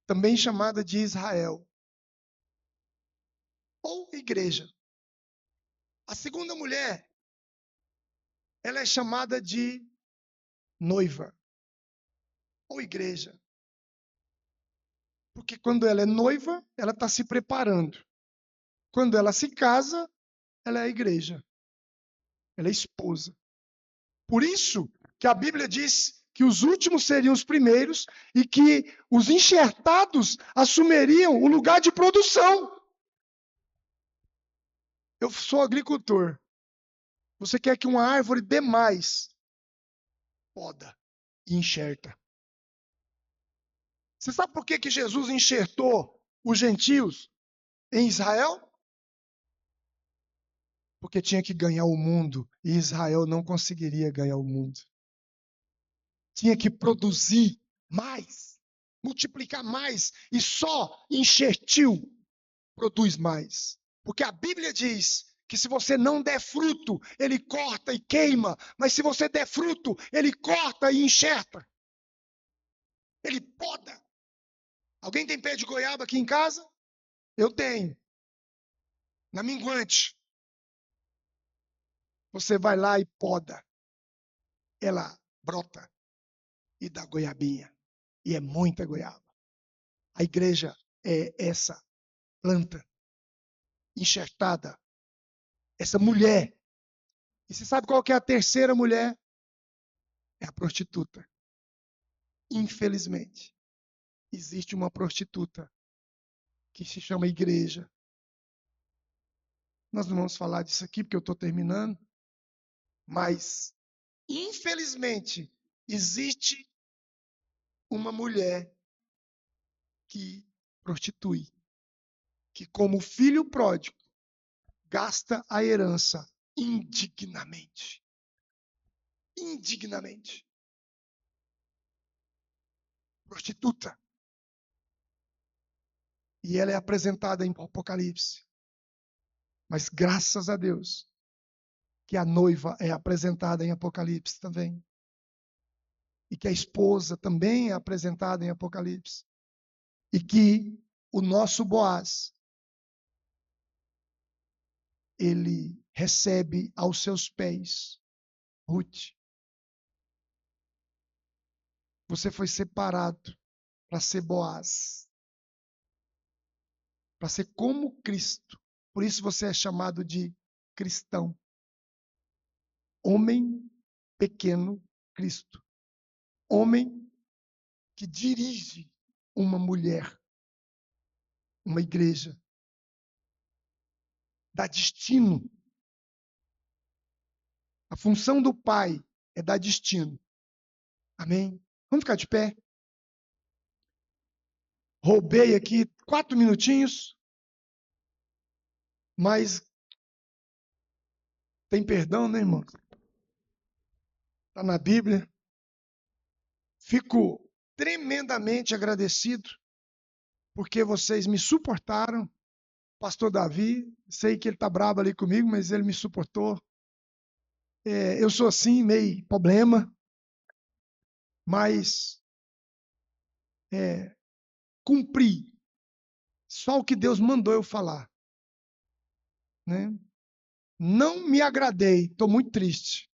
Speaker 1: também chamada de Israel, ou igreja. A segunda mulher, ela é chamada de noiva, ou igreja. Porque quando ela é noiva, ela está se preparando. Quando ela se casa, ela é a igreja. Ela é esposa. Por isso que a Bíblia diz que os últimos seriam os primeiros e que os enxertados assumiriam o lugar de produção. Eu sou agricultor. Você quer que uma árvore dê mais? Poda e enxerta. Você sabe por que Jesus enxertou os gentios em Israel? Porque tinha que ganhar o mundo e Israel não conseguiria ganhar o mundo. Tinha que produzir mais, multiplicar mais, e só enxertil produz mais. Porque a Bíblia diz que se você não der fruto, ele corta e queima, mas se você der fruto, ele corta e enxerta. Ele poda. Alguém tem pé de goiaba aqui em casa? Eu tenho. Na minguante. Você vai lá e poda. Ela brota e dá goiabinha. E é muita goiaba. A igreja é essa planta enxertada. Essa mulher. E você sabe qual que é a terceira mulher? É a prostituta. Infelizmente, existe uma prostituta que se chama igreja. Nós não vamos falar disso aqui porque eu estou terminando. Mas, infelizmente, existe uma mulher que prostitui, que como filho pródigo, gasta a herança indignamente. Indignamente. Prostituta. E ela é apresentada em Apocalipse. Mas graças a Deus que a noiva é apresentada em Apocalipse também. E que a esposa também é apresentada em Apocalipse. E que o nosso Boaz, ele recebe aos seus pés Ruth. Você foi separado para ser Boaz. Para ser como Cristo. Por isso você é chamado de cristão. Homem pequeno Cristo. Homem que dirige uma mulher, uma igreja. Dá destino. A função do pai é dar destino. Amém? Vamos ficar de pé? Roubei aqui 4 minutinhos, mas tem perdão, né, irmão? Está na Bíblia. Fico tremendamente agradecido porque vocês me suportaram. Pastor Davi, sei que ele está bravo ali comigo, mas ele me suportou. Eu sou assim, meio problema, mas cumpri só o que Deus mandou eu falar. Né? Não me agradei, estou muito triste.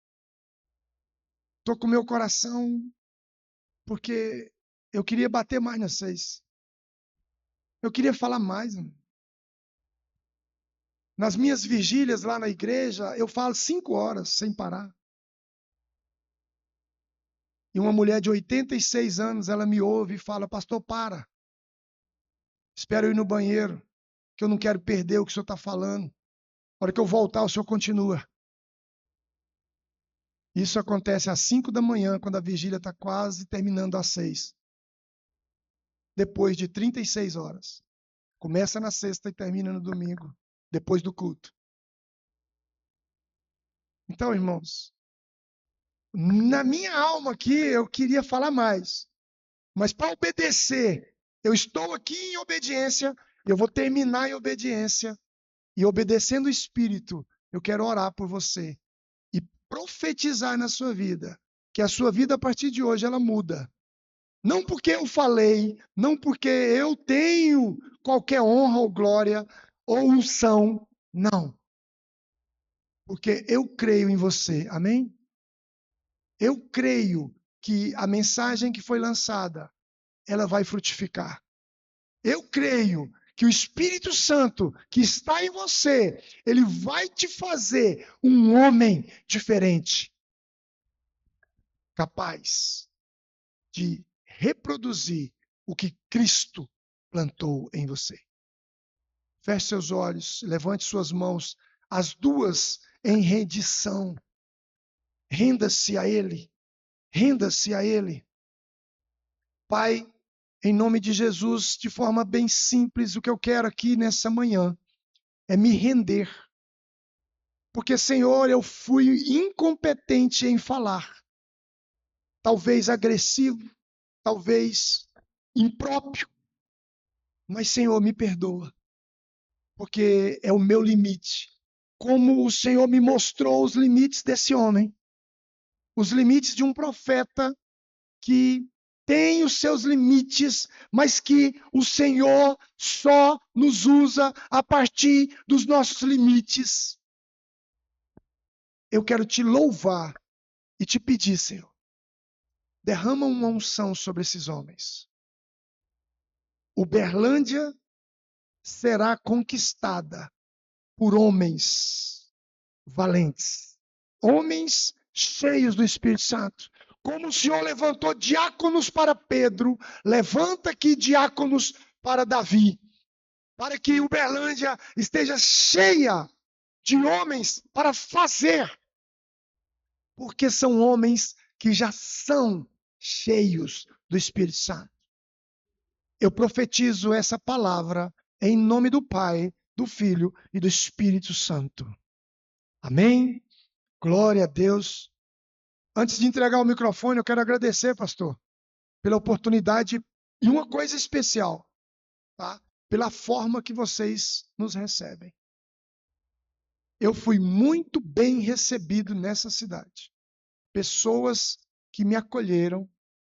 Speaker 1: Estou com meu coração, porque eu queria bater mais vocês. Eu queria falar mais. Nas minhas vigílias lá na igreja, eu falo 5 horas sem parar. E uma mulher de 86 anos, ela me ouve e fala: pastor, para. Espera eu ir no banheiro, que eu não quero perder o que o senhor está falando. Na hora que eu voltar, o senhor continua. Isso acontece às 5 da manhã, quando a vigília está quase terminando às 6. Depois de 36 horas. Começa na sexta e termina no domingo, depois do culto. Então, irmãos, na minha alma aqui, eu queria falar mais. Mas para obedecer, eu estou aqui em obediência, eu vou terminar em obediência. E obedecendo o Espírito, eu quero orar por você. E profetizar na sua vida, que a sua vida a partir de hoje ela muda. Não porque eu falei, não porque eu tenho qualquer honra ou glória ou unção, não. Porque eu creio em você, amém? Eu creio que a mensagem que foi lançada, ela vai frutificar. Eu creio que o Espírito Santo que está em você, ele vai te fazer um homem diferente, capaz de reproduzir o que Cristo plantou em você. Feche seus olhos, levante suas mãos, as duas em rendição. Renda-se a Ele, renda-se a Ele. Pai, em nome de Jesus, de forma bem simples, o que eu quero aqui nessa manhã é me render. Porque, Senhor, eu fui incompetente em falar. Talvez agressivo, talvez impróprio. Mas, Senhor, me perdoa. Porque é o meu limite. Como o Senhor me mostrou os limites desse homem. Os limites de um profeta que tem os seus limites, mas que o Senhor só nos usa a partir dos nossos limites. Eu quero te louvar e te pedir, Senhor, derrama uma unção sobre esses homens. Uberlândia será conquistada por homens valentes, homens cheios do Espírito Santo. Como o Senhor levantou diáconos para Pedro, levanta aqui diáconos para Davi, para que Uberlândia esteja cheia de homens para fazer, porque são homens que já são cheios do Espírito Santo. Eu profetizo essa palavra em nome do Pai, do Filho e do Espírito Santo. Amém? Glória a Deus. Antes de entregar o microfone, eu quero agradecer, pastor, pela oportunidade e uma coisa especial, tá? Pela forma que vocês nos recebem. Eu fui muito bem recebido nessa cidade. Pessoas que me acolheram,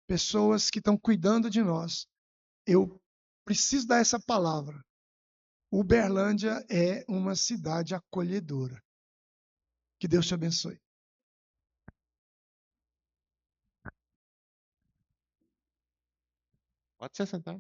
Speaker 1: pessoas que estão cuidando de nós. Eu preciso dar essa palavra. Uberlândia é uma cidade acolhedora. Que Deus te abençoe.
Speaker 2: Pode se sentar.